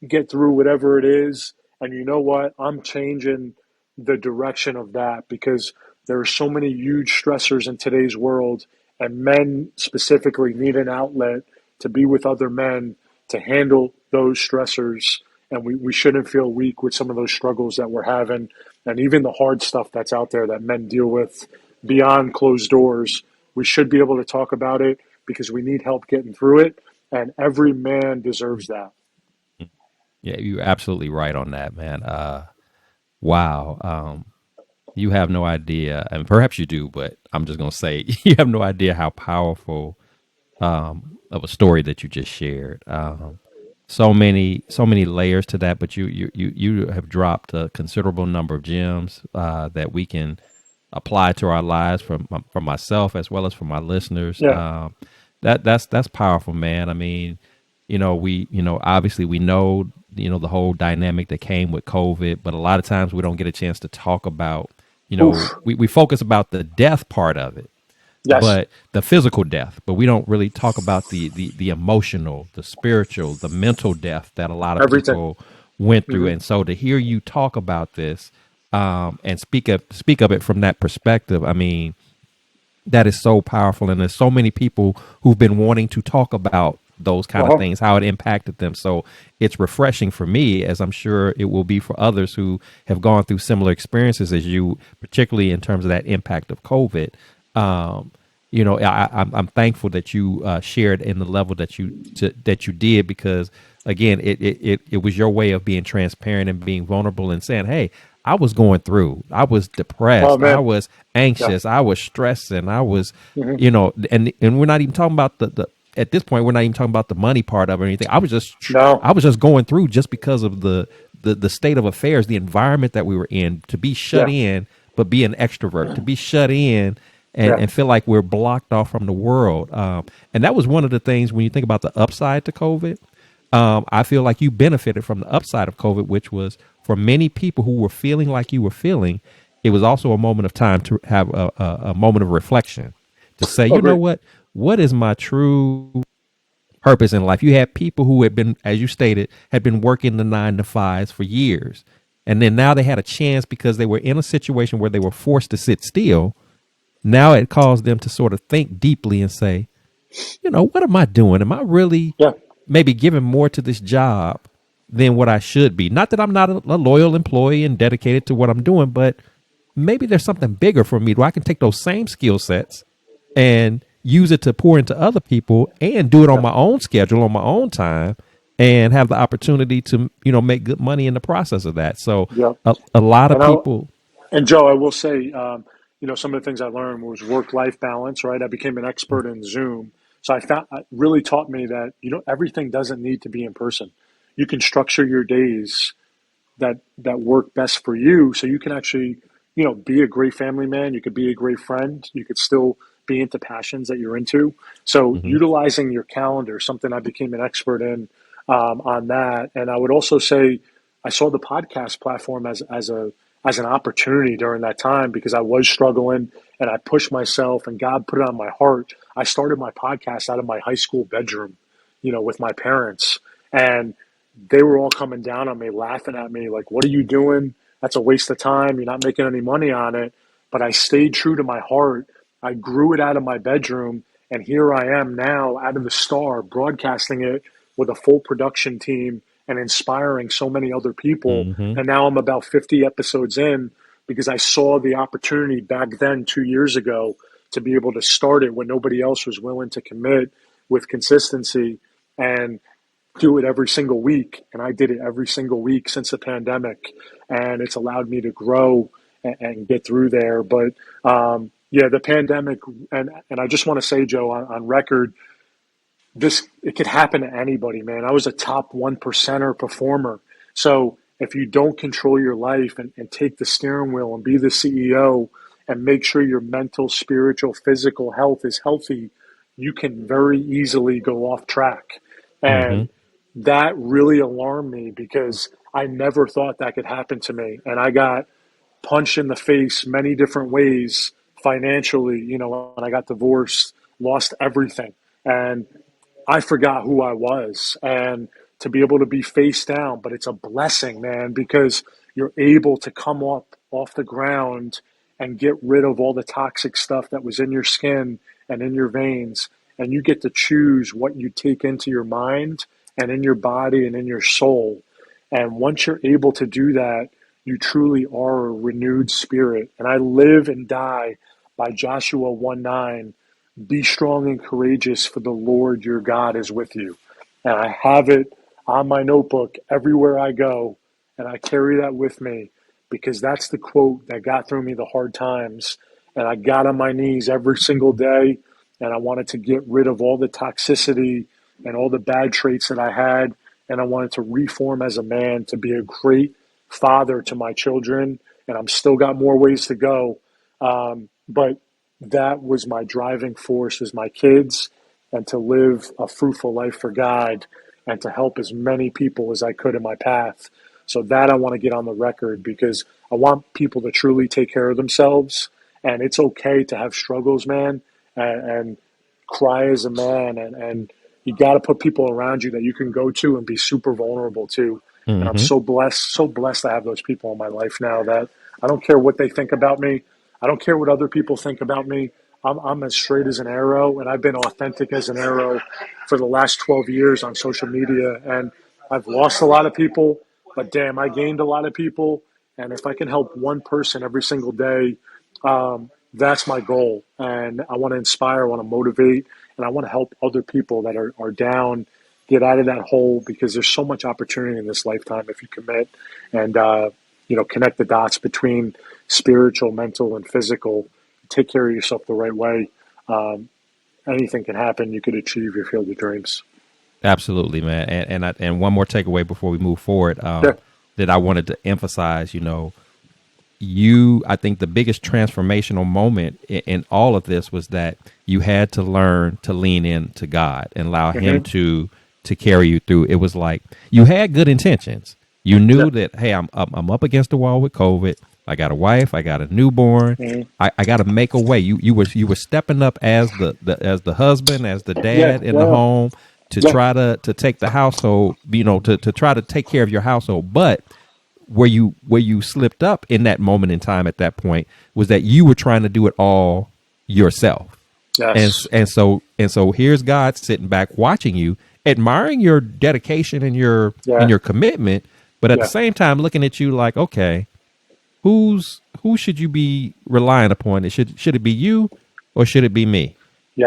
get through whatever it is. And you know what? I'm changing the direction of that because there are so many huge stressors in today's world, and men specifically need an outlet to be with other men to handle those stressors. And we shouldn't feel weak with some of those struggles that we're having, and even the hard stuff that's out there that men deal with beyond closed doors. We should be able to talk about it because we need help getting through it, and every man deserves that. Yeah, you're absolutely right on that, man. Wow. You have no idea, and perhaps you do, but I'm just gonna say you have no idea how powerful of a story that you just shared. so many layers to that, but you have dropped a considerable number of gems that we can apply to our lives from myself as well as for my listeners. Yeah. That's powerful, man. I mean, obviously we know the whole dynamic that came with COVID, but a lot of times we don't get a chance to talk about Oof. we focus about the death part of it, Yes. but the physical death, but we don't really talk about the emotional, the spiritual, the mental death that a lot of Everything. people went through. Hmm. And so to hear you talk about this and speak of it from that perspective, I mean, that is so powerful. And there's so many people who've been wanting to talk about those kind of Uh-huh. things, how it impacted them. So it's refreshing for me, as I'm sure it will be for others who have gone through similar experiences as you, particularly in terms of that impact of COVID. Um, I'm thankful that you shared in the level that you did, because again, it was your way of being transparent and being vulnerable and saying, "Hey, I was going through. I was Oh depressed. I man. was Yeah. anxious. I was stressing. I was, Hmm. and we're not even talking about the at this point, we're not even talking about the money part of it or anything. No. I was just going through just because of the state of affairs, the environment that we were in, to be shut Yeah. in, but be an extrovert, to be shut in Yeah. and feel like we're blocked off from the world. And that was one of the things when you think about the upside to COVID. I feel like you benefited from the upside of COVID, which was for many people who were feeling like you were feeling. It was also a moment of time to have a moment of reflection, to say, Oh, you know great. what is my true purpose in life? You had people who had been, as you stated, had been working the 9 to 5s for years. And then now they had a chance because they were in a situation where they were forced to sit still. Now it caused them to sort of think deeply and say, what am I doing? Am I really Yeah. maybe giving more to this job than what I should be? Not that I'm not a loyal employee and dedicated to what I'm doing, but maybe there's something bigger for me where I can take those same skill sets and use it to pour into other people and do it on Yeah. my own schedule, on my own time, and have the opportunity to, make good money in the process of that. So Yeah. a lot of And I people. and Joe, I will say, some of the things I learned was work-life balance. Right. I became an expert in Zoom, so I found it really taught me that everything doesn't need to be in person. You can structure your days that work best for you, so you can actually be a great family man. You could be a great friend. You could still be into passions that you're into. So Mhm. utilizing your calendar, something I became an expert in, on that. And I would also say I saw the podcast platform as an opportunity during that time, because I was struggling and I pushed myself and God put it on my heart. I started my podcast out of my high school bedroom, with my parents, and they were all coming down on me, laughing at me, like, "What are you doing? That's a waste of time. You're not making any money on it." But I stayed true to my heart. I grew it out of my bedroom, and here I am now out of the Star, broadcasting it with a full production team and inspiring so many other people. Mhm. And now I'm about 50 episodes in, because I saw the opportunity back then 2 years ago to be able to start it when nobody else was willing to commit with consistency and do it every single week. And I did it every single week since the pandemic, and it's allowed me to grow and get through there. But yeah, the pandemic, and I just want to say, Joe, on record, this it could happen to anybody, man. I was a top 1%er performer. So if you don't control your life and take the steering wheel and be the CEO and make sure your mental, spiritual, physical health is healthy, you can very easily go off track. And Mhm. that really alarmed me, because I never thought that could happen to me. And I got punched in the face many different ways financially, when I got divorced, lost everything. And I forgot who I was, and to be able to be face down, but it's a blessing, man, because you're able to come up off the ground and get rid of all the toxic stuff that was in your skin and in your veins, and you get to choose what you take into your mind and in your body and in your soul. And once you're able to do that, you truly are a renewed spirit. And I live and die by Joshua 1:9. Be strong and courageous, for the Lord your God is with you. And I have it on my notebook everywhere I go, and I carry that with me, because that's the quote that got through me the hard times. And I got on my knees every single day, and I wanted to get rid of all the toxicity and all the bad traits that I had, and I wanted to reform as a man to be a great father to my children. And I'm still got more ways to go. But that was my driving force is my kids and to live a fruitful life for God and to help as many people as I could in my path. So that I want to get on the record because I want people to truly take care of themselves. And it's okay to have struggles, man, and cry as a man. And you got to put people around you that you can go to and be super vulnerable to. And I'm Hmm. so blessed to have those people in my life now that I don't care what they think about me. I don't care what other people think about me. I'm as straight as an arrow, and I've been authentic as an arrow for the last 12 years on social media. And I've lost a lot of people, but damn, I gained a lot of people. And if I can help one person every single day, that's my goal. And I want to inspire, I want to motivate, and I want to help other people that are down get out of that hole because there's so much opportunity in this lifetime if you commit and, connect the dots between spiritual, mental, and physical. Take care of yourself the right way. Um, Anything can happen. You could achieve your field of dreams. Absolutely, man. And one more takeaway before we move forward, Yeah. that I wanted to emphasize. I think the biggest transformational moment in all of this was that you had to learn to lean in to God and allow Him Mm-hmm. to carry you through. It was like you had good intentions. You Yeah. knew that, hey, I'm up against the wall with COVID. I got a wife. I got a newborn. Mm-hmm. I got to make a way. You were stepping up as the husband, as the Yeah. dad in the Yeah. home to Yeah. try to take the household. To try to take care of your household, but where you slipped up in that moment in time at that point was that you were trying to do it all yourself. And Yes. and so here's God sitting back watching you, admiring your dedication and Yeah. your commitment, but at the Yeah. same time looking at you like, okay, who should you be relying upon? Should it be you or should it be me?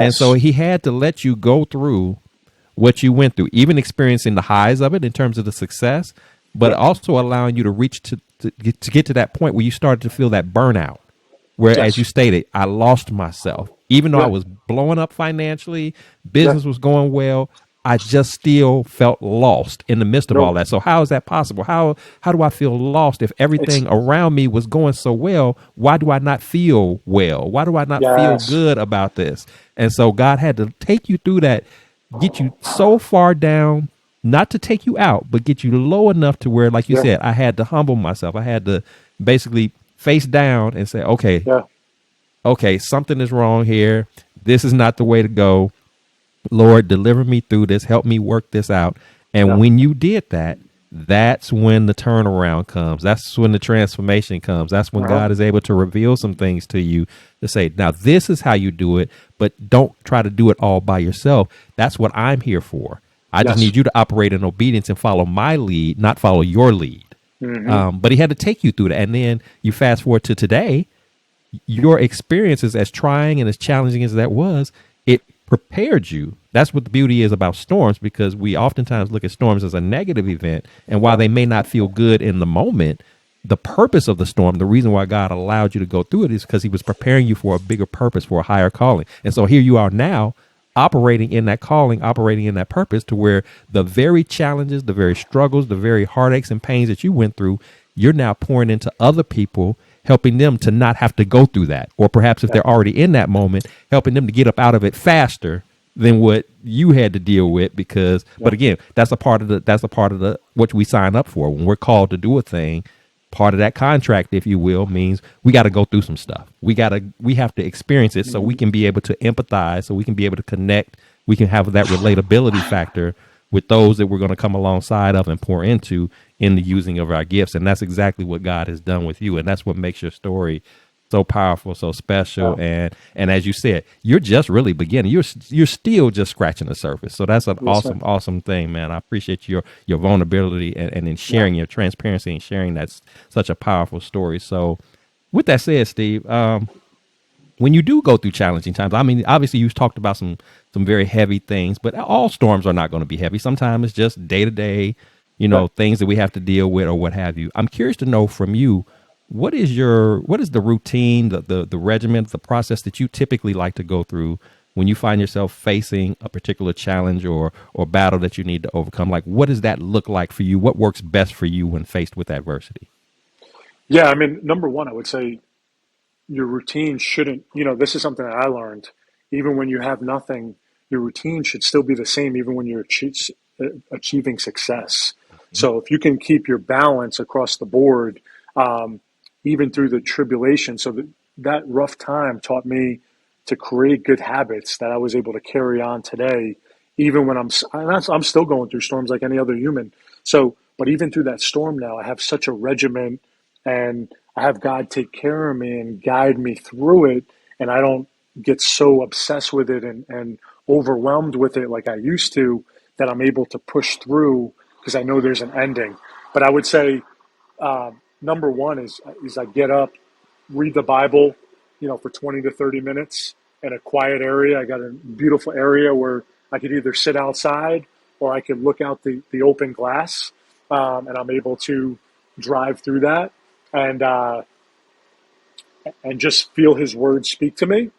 And so Yes. he had to let you go through what you went through, even experiencing the highs of it in terms of the success, but Yeah. also allowing you to reach to get to that point where you started to feel that burnout. Where, as you Yes. stated, I lost myself. Even though I Yeah. was blowing up financially, Yeah. business was going well, I just still felt lost in the midst of all No. that. So how is that possible? How do I feel lost if It's everything around me was going so well? Why do I not feel well? Why do I not feel yes. good about this? And so God had to take you through that, get you so far down, not to take you out, but get you low enough to where, like you Yeah. said, I had to humble myself. I had to basically face down and say, Yeah. okay, something is wrong here. This is not the way to go. Lord, deliver me through this. Help me work this out. And Yeah. when you did that, that's when the turnaround comes. That's when the transformation comes. That's when Uh-huh. God is able to reveal some things to you to say, now, this is how you do it, but don't try to do it all by yourself. That's what I'm here for. I just Yes. need you to operate in obedience and follow my lead, not follow your lead. Mm-hmm. But he had to take you through that. And then you fast forward to today, your experiences, as trying and as challenging as that was, it prepared you. That's what the beauty is about storms, because we oftentimes look at storms as a negative event. And while Yeah. they may not feel good in the moment, the purpose of the storm, the reason why God allowed you to go through it, is because he was preparing you for a bigger purpose, for a higher calling. And so here you are now, operating in that calling, operating in that purpose, to where the very challenges, the very struggles, the very heartaches and pains that you went through, you're now pouring into other people, helping them to not have to go through that. Or perhaps if Yeah. they're already in that moment, helping them to get up out of it faster than what you had to deal with. Because, Yeah. but again, that's a part of the what we sign up for. When we're called to do a thing, part of that contract, if you will, means we got to go through some stuff. We have to experience it so we Mm-hmm. can be able to empathize, so we can be able to connect. We can have that relatability factor with those that we're going to come alongside of and pour into in the using of our gifts. And that's exactly what God has done with you. And that's what makes your story so powerful, so special. Yeah. And as you said, you're just really beginning. You're still just scratching the surface. So that's an Yes, sir. awesome thing, man. I appreciate your vulnerability and in Yeah. sharing your transparency and sharing that's such a powerful story. So with that said, Steve, when you do go through challenging times, I mean, obviously you've talked about some very heavy things, but all storms are not going to be heavy. Sometimes it's just day to day, Yeah. things that we have to deal with or what have you. I'm curious to know from you, what is the routine, the regimen, the process that you typically like to go through when you find yourself facing a particular challenge or battle that you need to overcome? Like, what does that look like for you? What works best for you when faced with adversity? Yeah, I mean, number one, I would say your routine shouldn't, this is something that I learned. Even when you have nothing, your routine should still be the same, even when you're achieving success. So if you can keep your balance across the board, um, even through the tribulation, so that rough time taught me to create good habits that I was able to carry on today, even when I'm still going through storms like any other human. So, but even through that storm now, I have such a regiment, and I have God take care of me and guide me through it. And I don't get so obsessed with it and overwhelmed with it like I used to, that I'm able to push through because I know there's an ending. But I would say number one is I get up, read the Bible, for 20 to 30 minutes in a quiet area. I got a beautiful area where I could either sit outside or I could look out the open glass, and I'm able to drive through that and and just feel His Word speak to me.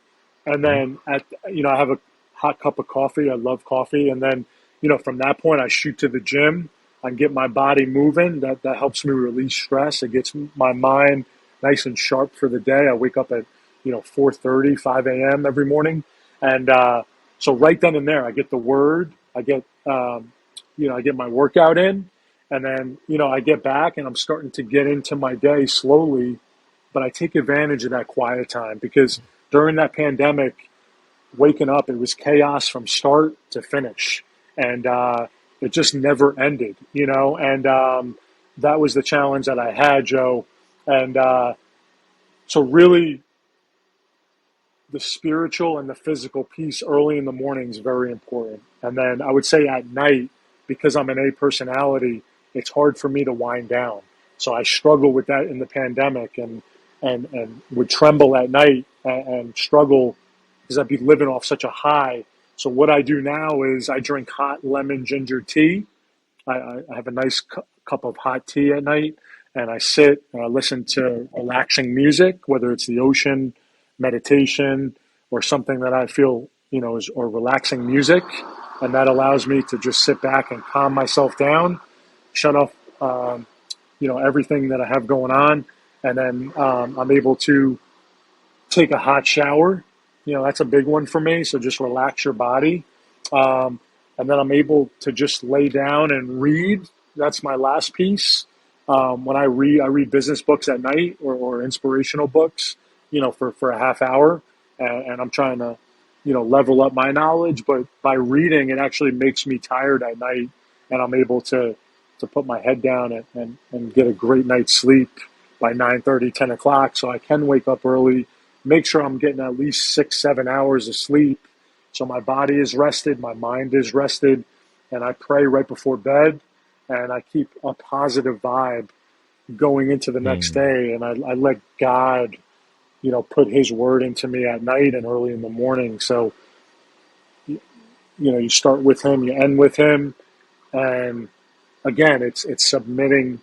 And Mhm. then I have a hot cup of coffee. I love coffee. And then, from that point, I shoot to the gym. I get my body moving. That helps me release stress. It gets my mind nice and sharp for the day. I wake up at 4:30, 5 a.m. every morning, and so right then and there, I get the word. I get my workout in, and then I get back and I'm starting to get into my day slowly, but I take advantage of that quiet time because during that pandemic, waking up, it was chaos from start to finish, and it just never ended, And that was the challenge that I had, Joe. And so, really, the spiritual and the physical piece early in the morning is very important. And then I would say at night, because I'm an A personality, it's hard for me to wind down. So I struggle with that in the pandemic, and would tremble at night and struggle because I'd be living off such a high. So what I do now is I drink hot lemon ginger tea. I have a nice cup of hot tea at night, and I sit and I listen to relaxing music, whether it's the ocean, meditation, or something that I feel is or relaxing music, and that allows me to just sit back and calm myself down, shut off everything that I have going on, and then I'm able to take a hot shower. That's a big one for me. So just relax your body. Um, and then I'm able to just lay down and read. That's my last piece. When I read business books at night or inspirational books, for a half hour. And I'm trying to, level up my knowledge. But by reading, it actually makes me tired at night. And I'm able to put my head down and get a great night's sleep by 9:30, 10 o'clock. So I can wake up early, make sure I'm getting at least 6, 7 hours of sleep. So my body is rested, my mind is rested, and I pray right before bed, and I keep a positive vibe going into the next Mm. day, and I let God, put His word into me at night and early in the morning. So, you start with Him, you end with Him, and again, it's submitting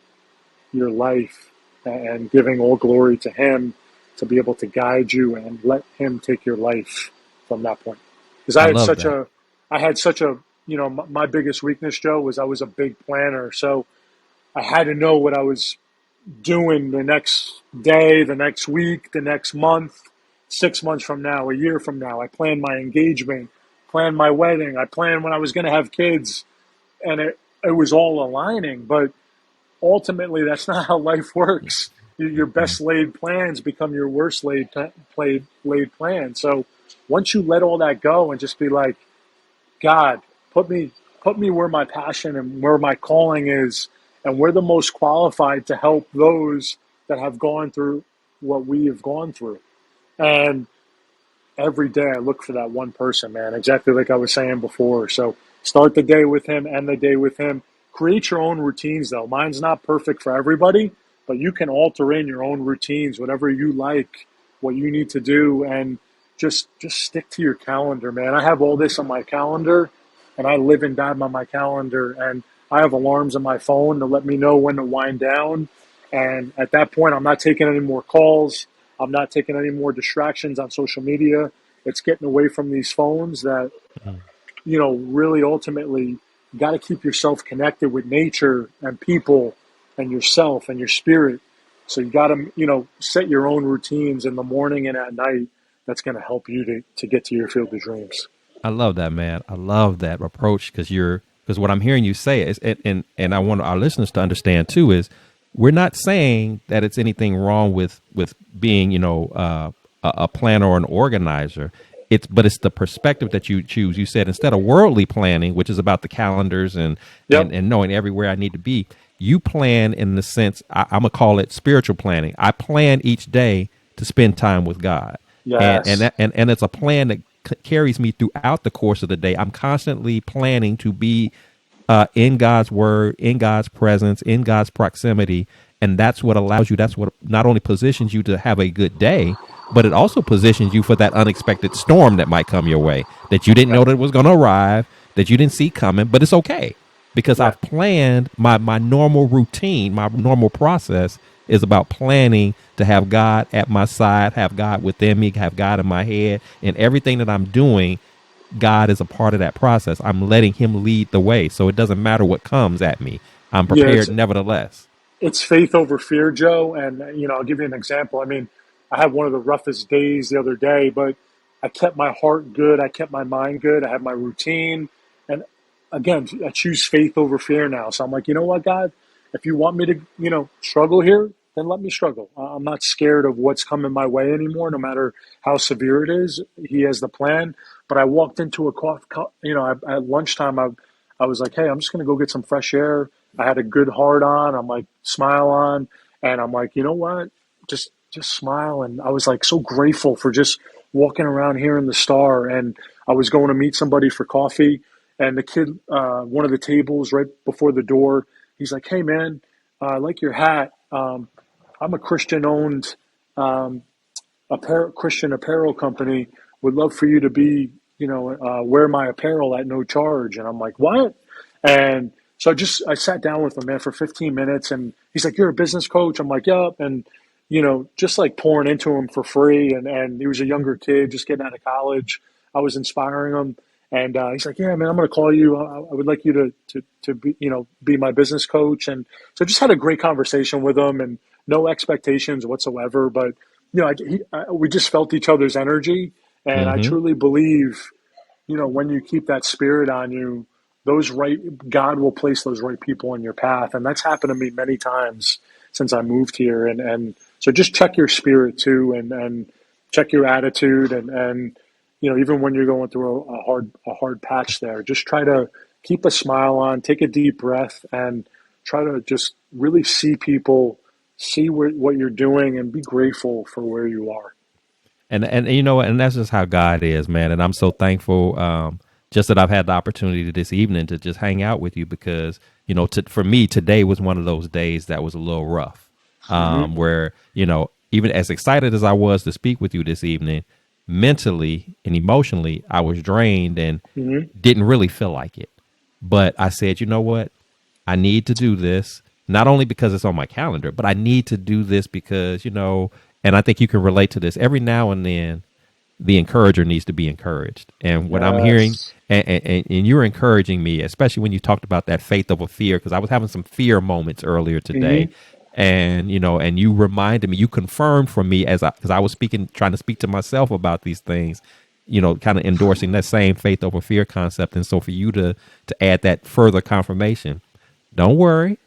your life and giving all glory to Him to be able to guide you and let Him take your life from that point. Because I love that. I had such a, my biggest weakness, Joe, was I was a big planner. So I had to know what I was doing the next day, the next week, the next month, 6 months from now, a year from now. I planned my engagement, planned my wedding, I planned when I was going to have kids, and it was all aligning. But ultimately, that's not how life works. Your Mm. best laid plans become your worst laid plans. So once you let all that go and just be like, God, put me where my passion and where my calling is, and we're the most qualified to help those that have gone through what we have gone through. And every day I look for that one person, man, exactly like I was saying before. So start the day with Him, end the day with Him. Create your own routines, though. Mine's not perfect for everybody, but you can alter in your own routines, whatever you like, what you need to do, and just stick to your calendar, man. I have all this on my calendar, and I live and die by my calendar, and I have alarms on my phone to let me know when to wind down. And at that point, I'm not taking any more calls. I'm not taking any more distractions on social media. It's getting away from these phones that, Mhm. really ultimately got to keep yourself connected with nature and people and yourself and your spirit. So you got to, set your own routines in the morning and at night. That's going to help you to get to your field of dreams. I love that, man. I love that approach because what I'm hearing you say is, and I want our listeners to understand too, is we're not saying that it's anything wrong with being, a planner or an organizer. But it's the perspective that you choose. You said instead of worldly planning, which is about the calendars Yep. and knowing everywhere I need to be, you plan in the sense I'm gonna call it spiritual planning. I plan each day to spend time with God, Yes. and it's a plan that carries me throughout the course of the day. I'm constantly planning to be in God's word, in God's presence, in God's proximity. And that's what allows you, that's what not only positions you to have a good day, but it also positions you for that unexpected storm that might come your way that you didn't Yeah. know that was going to arrive, that you didn't see coming, but it's okay because Yeah. I've planned my normal routine, my normal process is about planning to have God at my side, have God within me, have God in my head, and everything that I'm doing God is a part of that process. I'm letting him lead the way. So it doesn't matter what comes at me. I'm Yeah. prepared nevertheless. It's faith over fear, Joe. And, I'll give you an example. I mean, I had one of the roughest days the other day, but I kept my heart good. I kept my mind good. I had my routine. And again, I choose faith over fear now. So I'm like, you know what, God, if you want me to, struggle here, then let me struggle. I'm not scared of what's coming my way anymore, no matter how severe it is. He has the plan. But I walked into a at lunchtime, I was like, hey, I'm just going to go get some fresh air. I had a good heart on. I'm like, smile on. And I'm like, you know what? Just smile. And I was like so grateful for just walking around here in the star. And I was going to meet somebody for coffee. And the kid, one of the tables right before the door, he's like, hey, man, I like your hat. I'm a Christian owned Christian apparel company. Would love for you to be, wear my apparel at no charge. And I'm like, what? And so I sat down with him, man, for 15 minutes. And he's like, you're a business coach? I'm like, yep. And, just like pouring into him for free. And he was a younger kid, just getting out of college. I was inspiring him. And he's like, yeah, man, I'm going to call you. I would like you to be, be my business coach. And so I just had a great conversation with him and no expectations whatsoever. But we just felt each other's energy, and I Mm-hmm. truly believe, when you keep that spirit on you, those right God will place those right people in your path, and that's happened to me many times since I moved here, and so just check your spirit too, and check your attitude, and even when you're going through a hard patch there, just try to keep a smile on, take a deep breath, and try to just really see people, see what you're doing, and be grateful for where you are. And and that's just how God is, man. And I'm so thankful, just that I've had the opportunity this evening to just hang out with you because for me today was one of those days that was a little rough, Hmm. where even as excited as I was to speak with you this evening, mentally and emotionally I was drained and Hmm. didn't really feel like it. But I said, you know what? I need to do this, not only because it's on my calendar, but I need to do this because, and I think you can relate to this every now and then. The encourager needs to be encouraged. And what I'm hearing, Yes. and you're encouraging me, especially when you talked about that faith over fear, because I was having some fear moments earlier today. Hmm. And, and you reminded me, you confirmed for me because I was trying to speak to myself about these things, kind of endorsing that same faith over fear concept. And so for you to add that further confirmation, don't worry.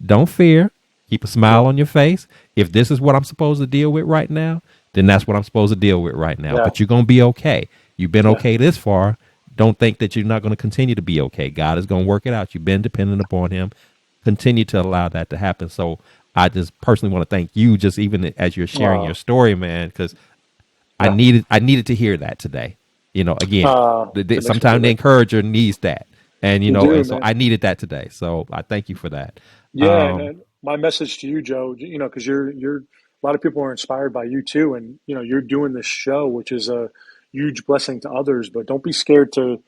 Don't fear. Keep a smile Yep. on your face. If this is what I'm supposed to deal with right now, then that's what I'm supposed to deal with right now. Yeah. But you're going to be okay. You've been Yeah. okay this far. Don't think that you're not going to continue to be okay. God is going to work it out. You've been dependent upon Him. Continue to allow that to happen. So I just personally want to thank you, just even as you're sharing your Uh, story, man, because yeah. I needed to hear that today. Again, That makes me feel sometimes the good. encourager needs that, and You do, and so man. I needed that today. So I thank you for that. Yeah, Um, and my message to you, Joe, because you're a lot of people are inspired by you too, and you're doing this show, which is a huge blessing to others. But don't be scared to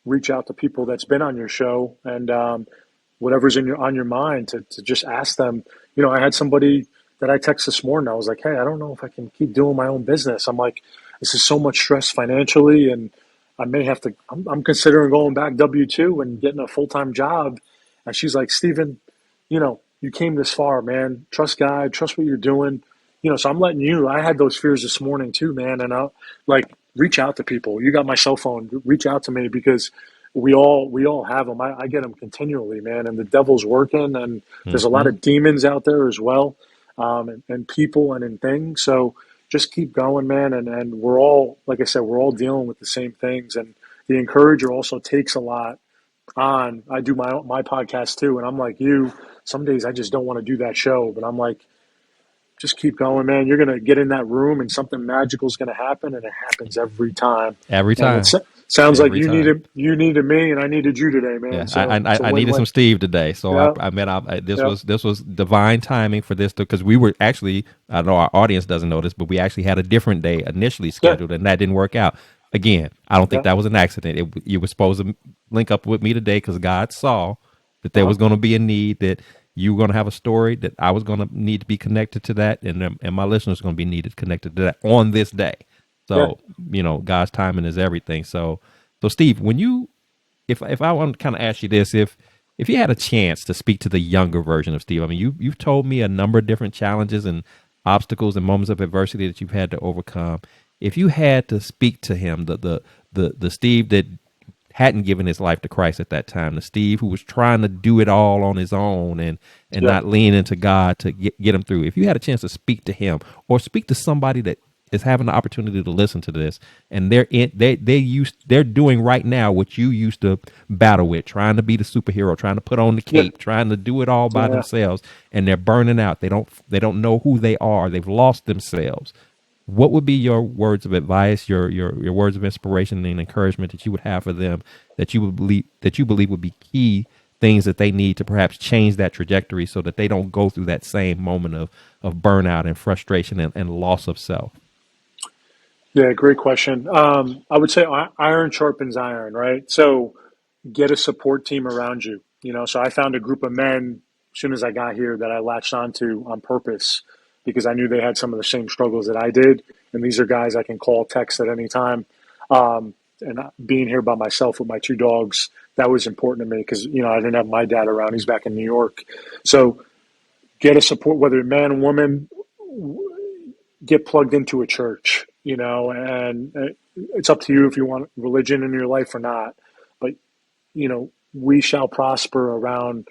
reach out to people that's been on your show, and whatever's on your mind to just ask them. I had somebody. that I text this morning. I was like, hey, I don't know if I can keep doing my own business. I'm like, this is so much stress financially, and I may have to. I'm considering going back W-2 and getting a full time job. And she's like, Steven, you came this far, man. Trust God, trust what you're doing. So I'm letting you. I had those fears this morning too, man. And I like reach out to people. You got my cell phone. Reach out to me because we all have them. I get them continually, man. And the devil's working, and there's a lot Hmm. of demons out there as well, and people and in things. So just keep going, man. And we're all, like I said, we're all dealing with the same things. And the encourager also takes a lot on. I do my podcast too, and I'm like you. Some days I just don't want to do that show, but I'm like, just keep going, man. You're gonna get in that room, and something magical is gonna happen, and it happens every time. Every And it time. sounds like Every you time. needed me, and I needed you today, man. Yeah, So it's a I needed some win-win. Steve today, so Yeah, I met up. yeah, This was divine timing for this because we were actually, I know our audience doesn't know this, but we actually had a different day initially yeah, scheduled, and that didn't work out. Again, I don't think yeah. that was an accident. You were supposed to link up with me today because God saw that there Uh-huh. was going to be a need, that you were going to have a story, that I was going to need to be connected to that, and my listeners are going to be needed connected to that on this day. Yeah, So God's timing is everything. So Steve, when you if I want to kind of ask you this, if you had a chance to speak to the younger version of Steve, I mean, you've told me a number of different challenges and obstacles and moments of adversity that you've had to overcome. If you had to speak to him, the Steve that hadn't given his life to Christ at that time, the Steve who was trying to do it all on his own and yeah, not lean into God to get him through. If you had a chance to speak to him or speak to somebody that is having the opportunity to listen to this and they're doing right now what you used to battle with, trying to be the superhero, trying to put on the yeah, cape, trying to do it all by yeah. themselves, and they're burning out. They don't know who they are. They've lost themselves. What would be your words of advice, your words of inspiration and encouragement that you would have for them, that you believe would be key things that they need to perhaps change that trajectory so that they don't go through that same moment of burnout and frustration and loss of self? Yeah, great question. I would say iron sharpens iron, right? So get a support team around you. So I found a group of men as soon as I got here that I latched onto on purpose because I knew they had some of the same struggles that I did. And these are guys I can call, text at any time. And being here by myself with my two dogs, that was important to me because, I didn't have my dad around. He's back in New York. So get a support, whether man, woman, get plugged into a church, and it's up to you if you want religion in your life or not. But, we shall prosper around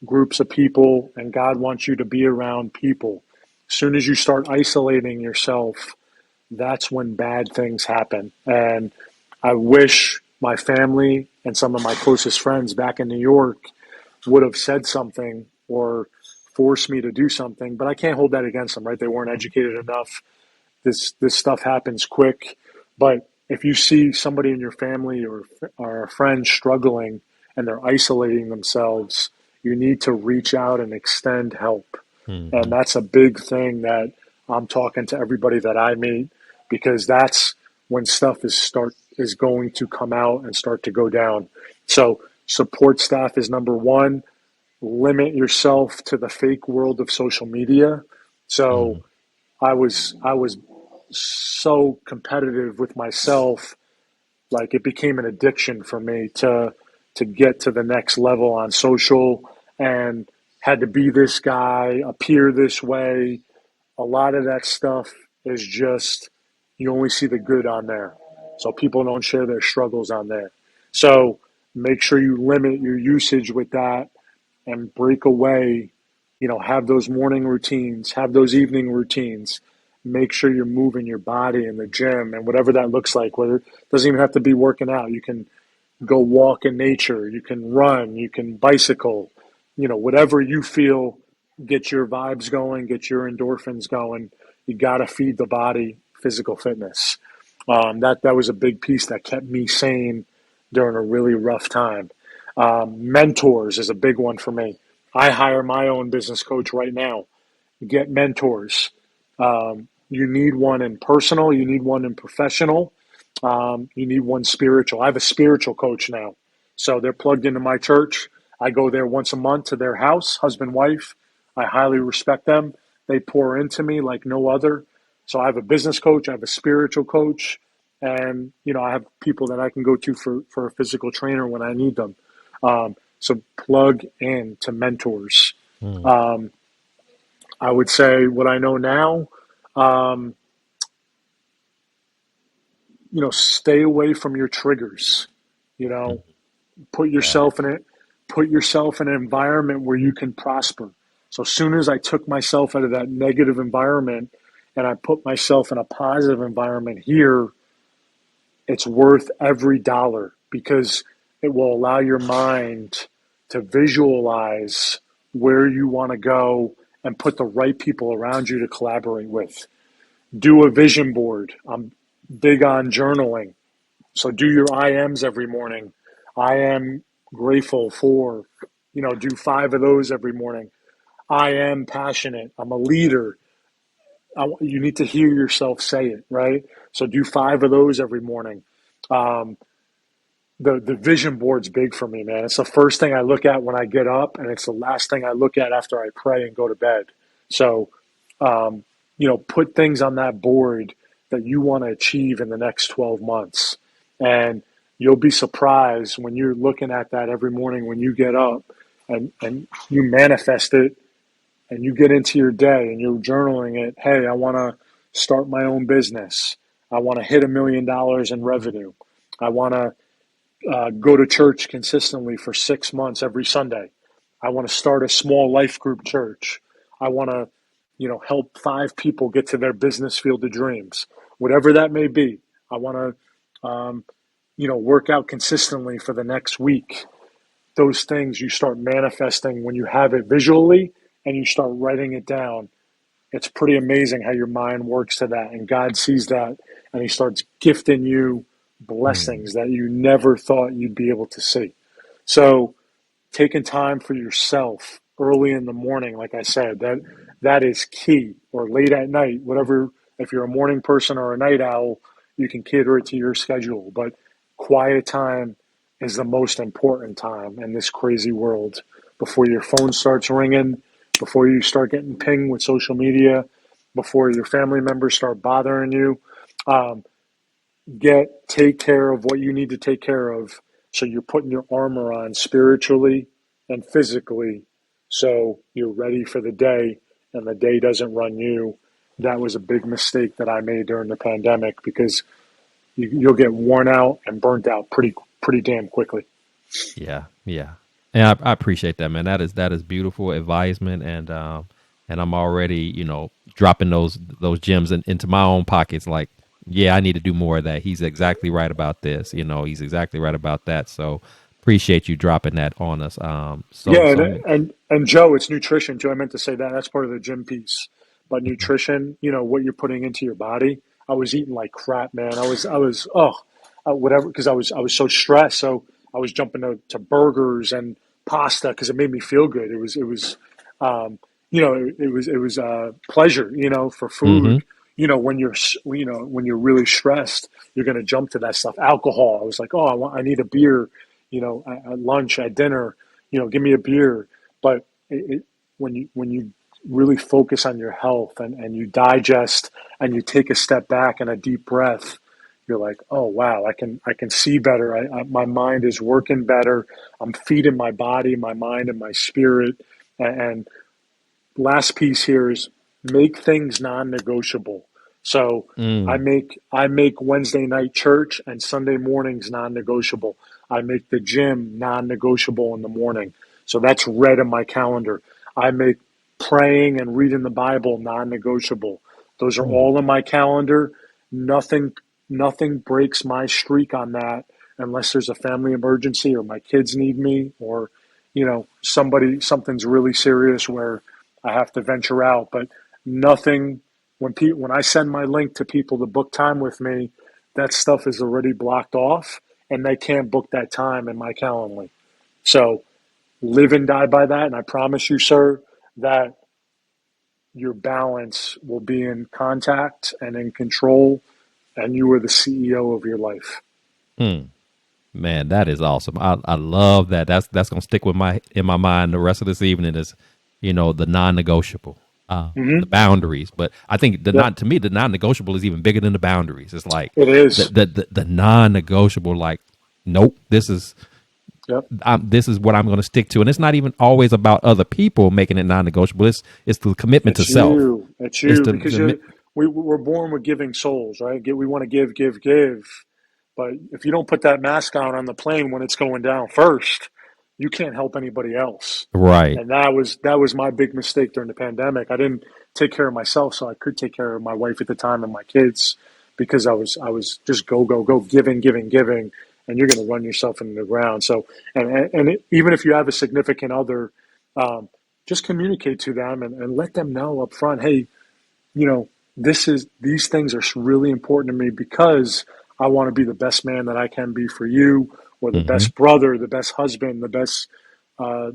groups of people, and God wants you to be around people. As soon as you start isolating yourself, that's when bad things happen. And I wish my family and some of my closest friends back in New York would have said something or forced me to do something, but I can't hold that against them, right? They weren't educated enough. This stuff happens quick. But if you see somebody in your family or a friend struggling and they're isolating themselves, you need to reach out and extend help. And Hmm. that's a big thing that I'm talking to everybody that I meet, because that's when stuff is going to come out and start to go down. So support staff is number one. Limit yourself to the fake world of social media. So Hmm. I was so competitive with myself, like it became an addiction for me to get to the next level on social, and had to be this guy, appear this way. A lot of that stuff is just, you only see the good on there. So people don't share their struggles on there. So make sure you limit your usage with that and break away, have those morning routines, have those evening routines. Make sure you're moving your body in the gym and whatever that looks like, whether it doesn't even have to be working out. You can go walk in nature, you can run, you can bicycle, whatever you feel, get your vibes going, get your endorphins going. You got to feed the body physical fitness. That was a big piece that kept me sane during a really rough time. Mentors is a big one for me. I hire my own business coach right now. Get mentors. You need one in personal, you need one in professional, you need one spiritual. I have a spiritual coach now. So they're plugged into my church. I go there once a month to their house, husband, wife. I highly respect them. They pour into me like no other. So I have a business coach, I have a spiritual coach, and I have people that I can go to for a physical trainer when I need them. So plug in to mentors. Mm. Um, I would say what I know now. Um, stay away from your triggers. You Mm. know, put Yeah. yourself in it. Put yourself in an environment where you can prosper. So as soon as I took myself out of that negative environment and I put myself in a positive environment here, it's worth every dollar because it will allow your mind to visualize where you want to go and put the right people around you to collaborate with. Do a vision board. I'm big on journaling. So do your IMs every morning. I am grateful for, do 5 of those every morning. I am passionate. I'm a leader. You need to hear yourself say it, right? So do 5 of those every morning. Um, the vision board's big for me, man. It's the first thing I look at when I get up, and it's the last thing I look at after I pray and go to bed. So, um, put things on that board that you want to achieve in the next 12 months. And you'll be surprised when you're looking at that every morning when you get up and you manifest it and you get into your day and you're journaling it. Hey, I want to start my own business. I want to hit $1 million in revenue. I want to go to church consistently for 6 months every Sunday. I want to start a small life group church. I want to, help 5 people get to their business field of dreams, whatever that may be. I want to, work out consistently for the next week. Those things you start manifesting when you have it visually and you start writing it down. It's pretty amazing how your mind works to that. And God sees that and He starts gifting you Mm. blessings that you never thought you'd be able to see. So, taking time for yourself early in the morning, like I said, that is key, or late at night, whatever. If you're a morning person or a night owl, you can cater it to your schedule. But quiet time is the most important time in this crazy world before your phone starts ringing, before you start getting pinged with social media, before your family members start bothering you. Um, take care of what you need to take care of, so you're putting your armor on spiritually and physically, so you're ready for the day and the day doesn't run you. That was a big mistake that I made during the pandemic because you'll get worn out and burnt out pretty damn quickly. Yeah, yeah, and I appreciate that, man. That is beautiful advisement, and I'm already dropping those gems into my own pockets. Like, yeah, I need to do more of that. He's exactly right about this. He's exactly right about that. So appreciate you dropping that on us. So Yeah, and, so and and Joe, it's nutrition. Joe, I meant to say that. That's part of the gym piece. But nutrition, what you're putting into your body. I was eating like crap, man. Whatever, because I was so stressed. So I was jumping to burgers and pasta because it made me feel good. Um, it was pleasure, for hmm food. When you're really stressed, you're going to jump to that stuff. Alcohol. I was like, oh, I need a beer. At lunch, at dinner, give me a beer. But when you really focus on your health and you digest and you take a step back and a deep breath, you're like, oh wow, I can see better. My mind is working better. I'm feeding my body, my mind, and my spirit. And last piece here is make things non-negotiable. So I mm, make I make Wednesday night church and Sunday mornings non-negotiable. I make the gym non-negotiable in the morning. So that's red in my calendar. I make praying and reading the Bible non-negotiable. Those are mm. all in my calendar. Nothing nothing breaks my streak on that unless there's a family emergency or my kids need me, or something's really serious where I have to venture out. But nothing, when I send my link to people to book time with me, that stuff is already blocked off and they can't book that time in my calendar. So live and die by that. And I promise you, sir, that your balance will be in contact and in control, and you are the CEO of your life. Mm. Man, that is awesome. I love that. That's gonna stick with my in my mind the rest of this evening is, the non-negotiable. the Hmm. boundaries. But I think Yep. to me, the non-negotiable is even bigger than the boundaries. It's like It is. the non-negotiable, like, nope, Yep. this is what I'm going to stick to. And it's not even always about other people making it non-negotiable. It's the commitment to It's self. you. It's It's you because we're born with giving souls, right? We want to give, give, give. But if you don't put that mask on the plane when it's going down first, you can't help anybody else. right. And that was my big mistake during the pandemic. I didn't take care of myself so I could take care of my wife at the time and my kids because I was just go go go giving giving giving, and you're going to run yourself into the ground. So even if you have a significant other, um, just communicate to them and let them know up front, hey, these things are really important to me because I want to be the best man that I can be for you, or the Hmm. best brother, the best husband, the best uh,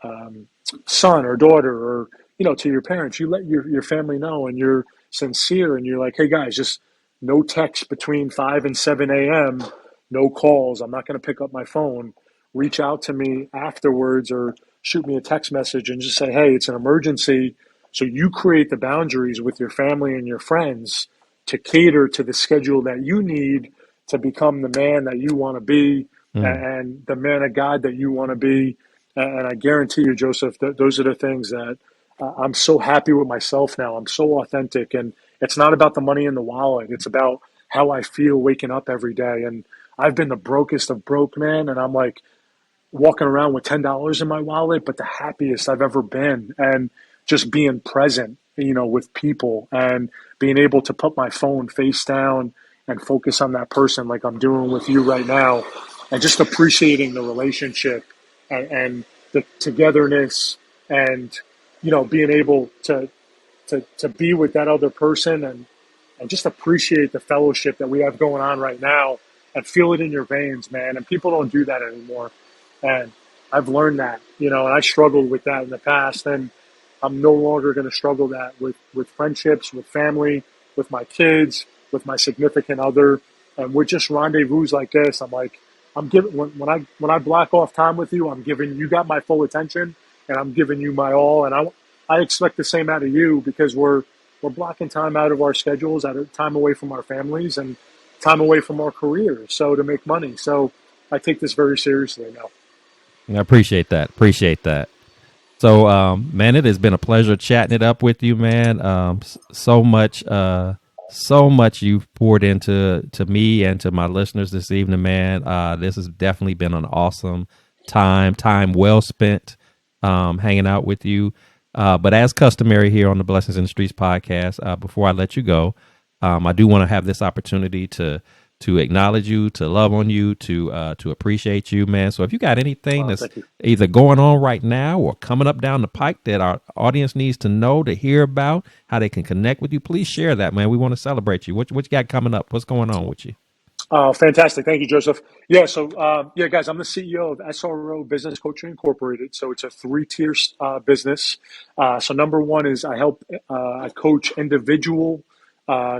um, son or daughter, or to your parents. You let your family know, and you're sincere, and you're like, hey guys, just no text between 5 and 7 a.m. No calls. I'm not going to pick up my phone. Reach out to me afterwards, or shoot me a text message and just say, hey, it's an emergency. So you create the boundaries with your family and your friends to cater to the schedule that you need to become the man that you want to be, Mm. and the man of God that you want to be. And I guarantee you, Joseph, those are the things that I'm so happy with myself now. I'm so authentic. And it's not about the money in the wallet, it's about how I feel waking up every day. And I've been the brokest of broke, man. And I'm like, walking around with $10 in my wallet, but the happiest I've ever been. And just being present, with people, and being able to put my phone face down and focus on that person like I'm doing with you right now, and just appreciating the relationship, and the togetherness, and being able to be with that other person, and just appreciate the fellowship that we have going on right now, and feel it in your veins, man. And people don't do that anymore. And I've learned that, and I struggled with that in the past. And I'm no longer going to struggle that with friendships, with family, with my kids, with my significant other. And with just rendezvous like this, I'm like, I'm giving, when I block off time with you, I'm giving, you got my full attention, and I'm giving you my all. And I expect the same out of you, because we're blocking time out of our schedules, out of time away from our families, and time away from our careers, so to make money. So I take this very seriously now. I appreciate that. Appreciate that. So, man, it has been a pleasure chatting it up with you, man. So much you've poured into me and to my listeners this evening, man. This has definitely been an awesome time well spent, hanging out with you. But as customary here on the Blessings in the Streets podcast, before I let you go, I do want to have this opportunity to acknowledge you, to love on you, to appreciate you, man. So if you got anything that's Thank you. either going on right now or coming up down the pike that our audience needs to know, to hear about, how they can connect with you, please share that, man. We want to celebrate you. What you got coming up? What's going on with you? Fantastic. Thank you, Joseph. Yeah. So, yeah, guys, I'm the CEO of SRO Business Coaching Incorporated. So it's a three-tier business. So number one is I coach individual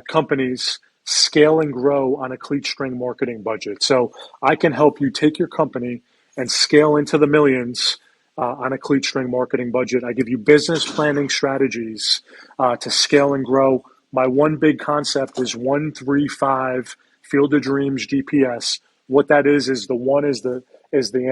companies scale and grow on a cleat string marketing budget. So I can help you take your company and scale into the millions on a cleat string marketing budget. I give you business planning strategies to scale and grow. My one big concept is 135 Field of Dreams GPS. What that is the one is the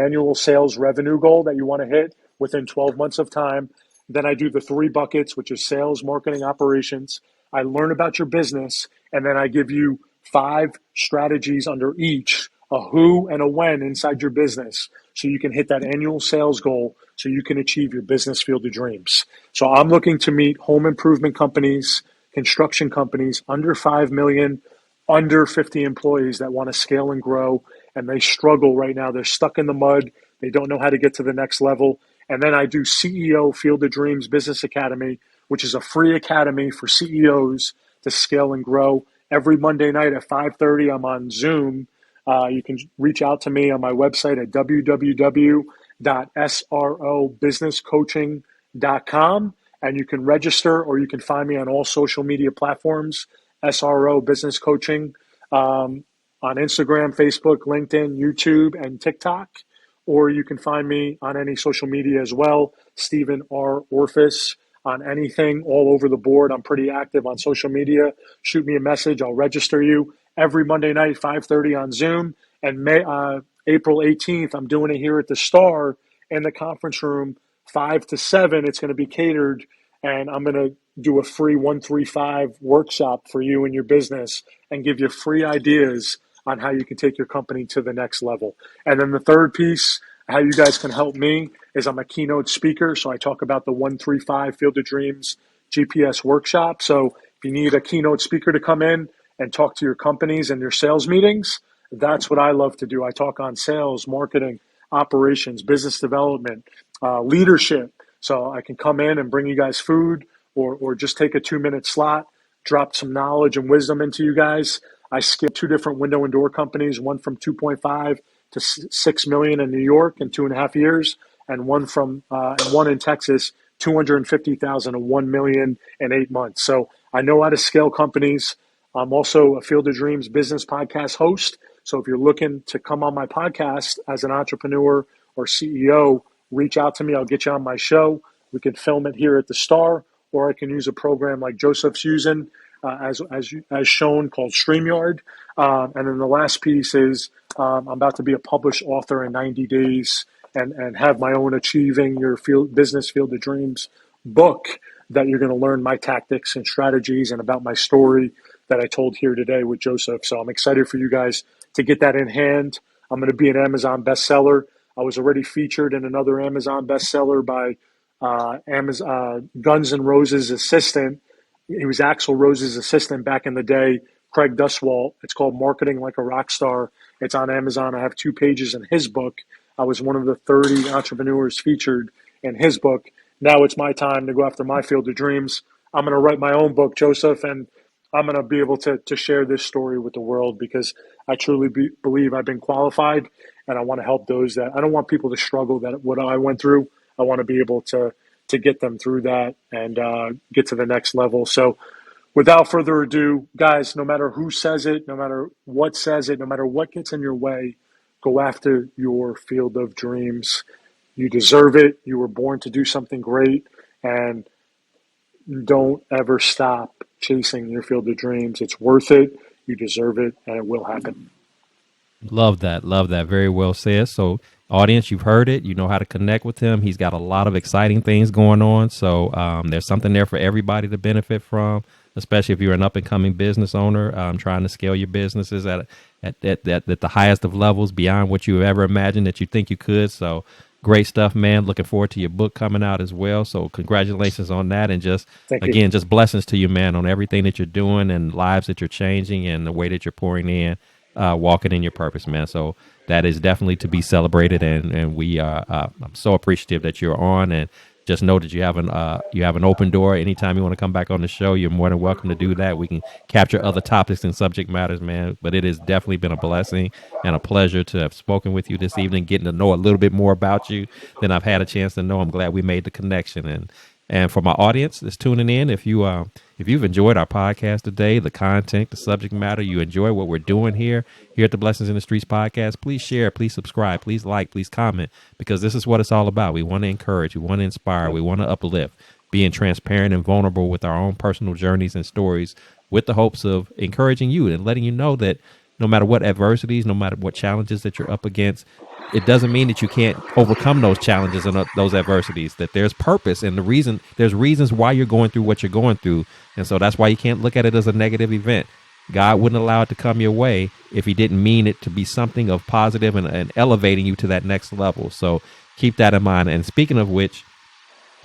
annual sales revenue goal that you want to hit within 12 months of time. Then I do the three buckets, which is sales, marketing, operations. I learn about your business, and then I give you 5 strategies under each, a who and a when inside your business, so you can hit that annual sales goal, so you can achieve your business field of dreams. So I'm looking to meet home improvement companies, construction companies under 5 million, under 50 employees that want to scale and grow, and they struggle right now. They're stuck in the mud. They don't know how to get to the next level. And then I do CEO Field of Dreams Business Academy, which is a free academy for CEOs to scale and grow. Every Monday night at 5:30, I'm on Zoom. You can reach out to me on my website at www.srobusinesscoaching.com, and you can register, or you can find me on all social media platforms, SRO Business Coaching, on Instagram, Facebook, LinkedIn, YouTube, and TikTok. Or you can find me on any social media as well, Stephen R. Orfice. on anything all over the board. I'm pretty active on social media. Shoot me a message. I'll register you every Monday night, 5:30 on Zoom. And April 18th, I'm doing it here at the Star in the conference room, 5 to 7. It's going to be catered, and I'm going to do a free 135 workshop for you and your business and give you free ideas on how you can take your company to the next level. And then the third piece, how you guys can help me, is I'm a keynote speaker. So I talk about the 135 Field of Dreams GPS workshop. So if you need a keynote speaker to come in and talk to your companies and your sales meetings, that's what I love to do. I talk on sales, marketing, operations, business development, leadership. So I can come in and bring you guys food, or just take a 2-minute slot, drop some knowledge and wisdom into you guys. I skipped 2 different window and door companies, one from 2.5 to 6 million in New York in 2.5 years, and one in Texas, 250,000 to 1 million in 8 months. So I know how to scale companies. I'm also a Field of Dreams business podcast host. So if you're looking to come on my podcast as an entrepreneur or CEO, reach out to me. I'll get you on my show. We can film it here at the Star, or I can use a program like Joseph's using, as shown, called StreamYard. And then the last piece is I'm about to be a published author in 90 days and have my own Achieving Your Business Field of Dreams book that you're going to learn my tactics and strategies and about my story that I told here today with Joseph. So I'm excited for you guys to get that in hand. I'm going to be an Amazon bestseller. I was already featured in another Amazon bestseller by Guns N' Roses' assistant. He was Axl Rose's assistant back in the day, Craig Duswalt. It's called Marketing Like a Rock Star. It's on Amazon. I have 2 pages in his book. I was one of the 30 entrepreneurs featured in his book. Now it's my time to go after my field of dreams. I'm going to write my own book, Joseph, and I'm going to be able to share this story with the world, because I truly believe I've been qualified, and I want to help those that I don't want people to struggle that what I went through. I want to be able to get them through that and get to the next level. So without further ado, guys, no matter who says it, no matter what says it, no matter what gets in your way, go after your field of dreams. You deserve it. You were born to do something great, and don't ever stop chasing your field of dreams. It's worth it. You deserve it, and it will happen. Love that. Love that. Very well said. So, audience, you've heard it. You know how to connect with him. He's got a lot of exciting things going on. So there's something there for everybody to benefit from, especially if you're an up and coming business owner trying to scale your businesses at the highest of levels, beyond what you ever imagined that you think you could. So great stuff, man. Looking forward to your book coming out as well. So congratulations on that. And just, again, just blessings to you, man, on everything that you're doing and lives that you're changing and the way that you're pouring in. Walking in your purpose, man. So that is definitely to be celebrated, and we are. I'm so appreciative that you're on, and just know that you have an open door. Anytime you want to come back on the show, you're more than welcome to do that. We can capture other topics and subject matters, man. But it has definitely been a blessing and a pleasure to have spoken with you this evening, getting to know a little bit more about you than I've had a chance to know. I'm glad we made the connection, and for my audience that's tuning in, if you've enjoyed our podcast today, the content, the subject matter, you enjoy what we're doing here at the Blessings in the Streets podcast, please share, please subscribe, please like, please comment, because this is what it's all about. We want to encourage, we want to inspire, we want to uplift, being transparent and vulnerable with our own personal journeys and stories, with the hopes of encouraging you and letting you know that no matter what adversities, no matter what challenges that you're up against, it doesn't mean that you can't overcome those challenges and those adversities, that there's purpose and there's reasons why you're going through what you're going through. And so that's why you can't look at it as a negative event. God wouldn't allow it to come your way if he didn't mean it to be something of positive and elevating you to that next level. So keep that in mind. And speaking of which,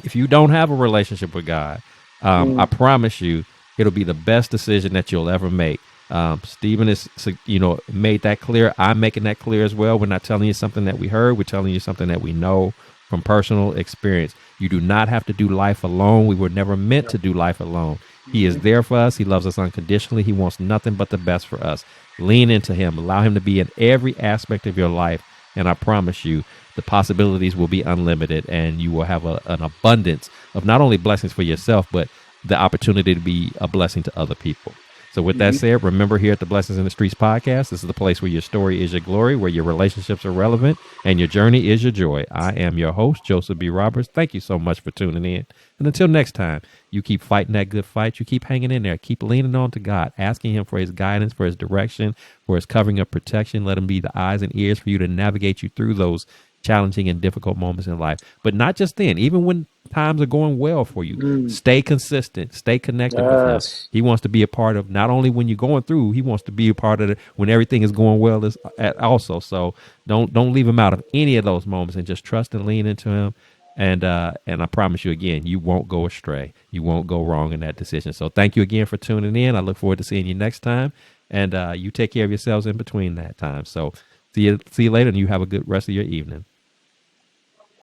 if you don't have a relationship with God, I promise you, it'll be the best decision that you'll ever make. Stephen is, made that clear. I'm making that clear as well. We're not telling you something that we heard. We're telling you something that we know from personal experience. You do not have to do life alone. We were never meant to do life alone. He is there for us. He loves us unconditionally. He wants nothing but the best for us. Lean into him. Allow him to be in every aspect of your life. And I promise you, the possibilities will be unlimited, and you will have an abundance of not only blessings for yourself, but the opportunity to be a blessing to other people. So with that said, remember here at the Blessings in the Streets podcast, this is the place where your story is your glory, where your relationships are relevant, and your journey is your joy. I am your host, Joseph B. Roberts. Thank you so much for tuning in. And until next time, you keep fighting that good fight. You keep hanging in there. Keep leaning on to God, asking him for his guidance, for his direction, for his covering of protection. Let him be the eyes and ears for you to navigate you through those challenging and difficult moments in life. But not just then, even when times are going well for you, stay consistent, stay connected with him. Yes. He wants to be a part of not only when you're going through, he wants to be a part of it when everything is going well also. So don't leave him out of any of those moments, and just trust and lean into him. And I promise you again, you won't go astray. You won't go wrong in that decision. So thank you again for tuning in. I look forward to seeing you next time. And you take care of yourselves in between that time. So see you later, and you have a good rest of your evening.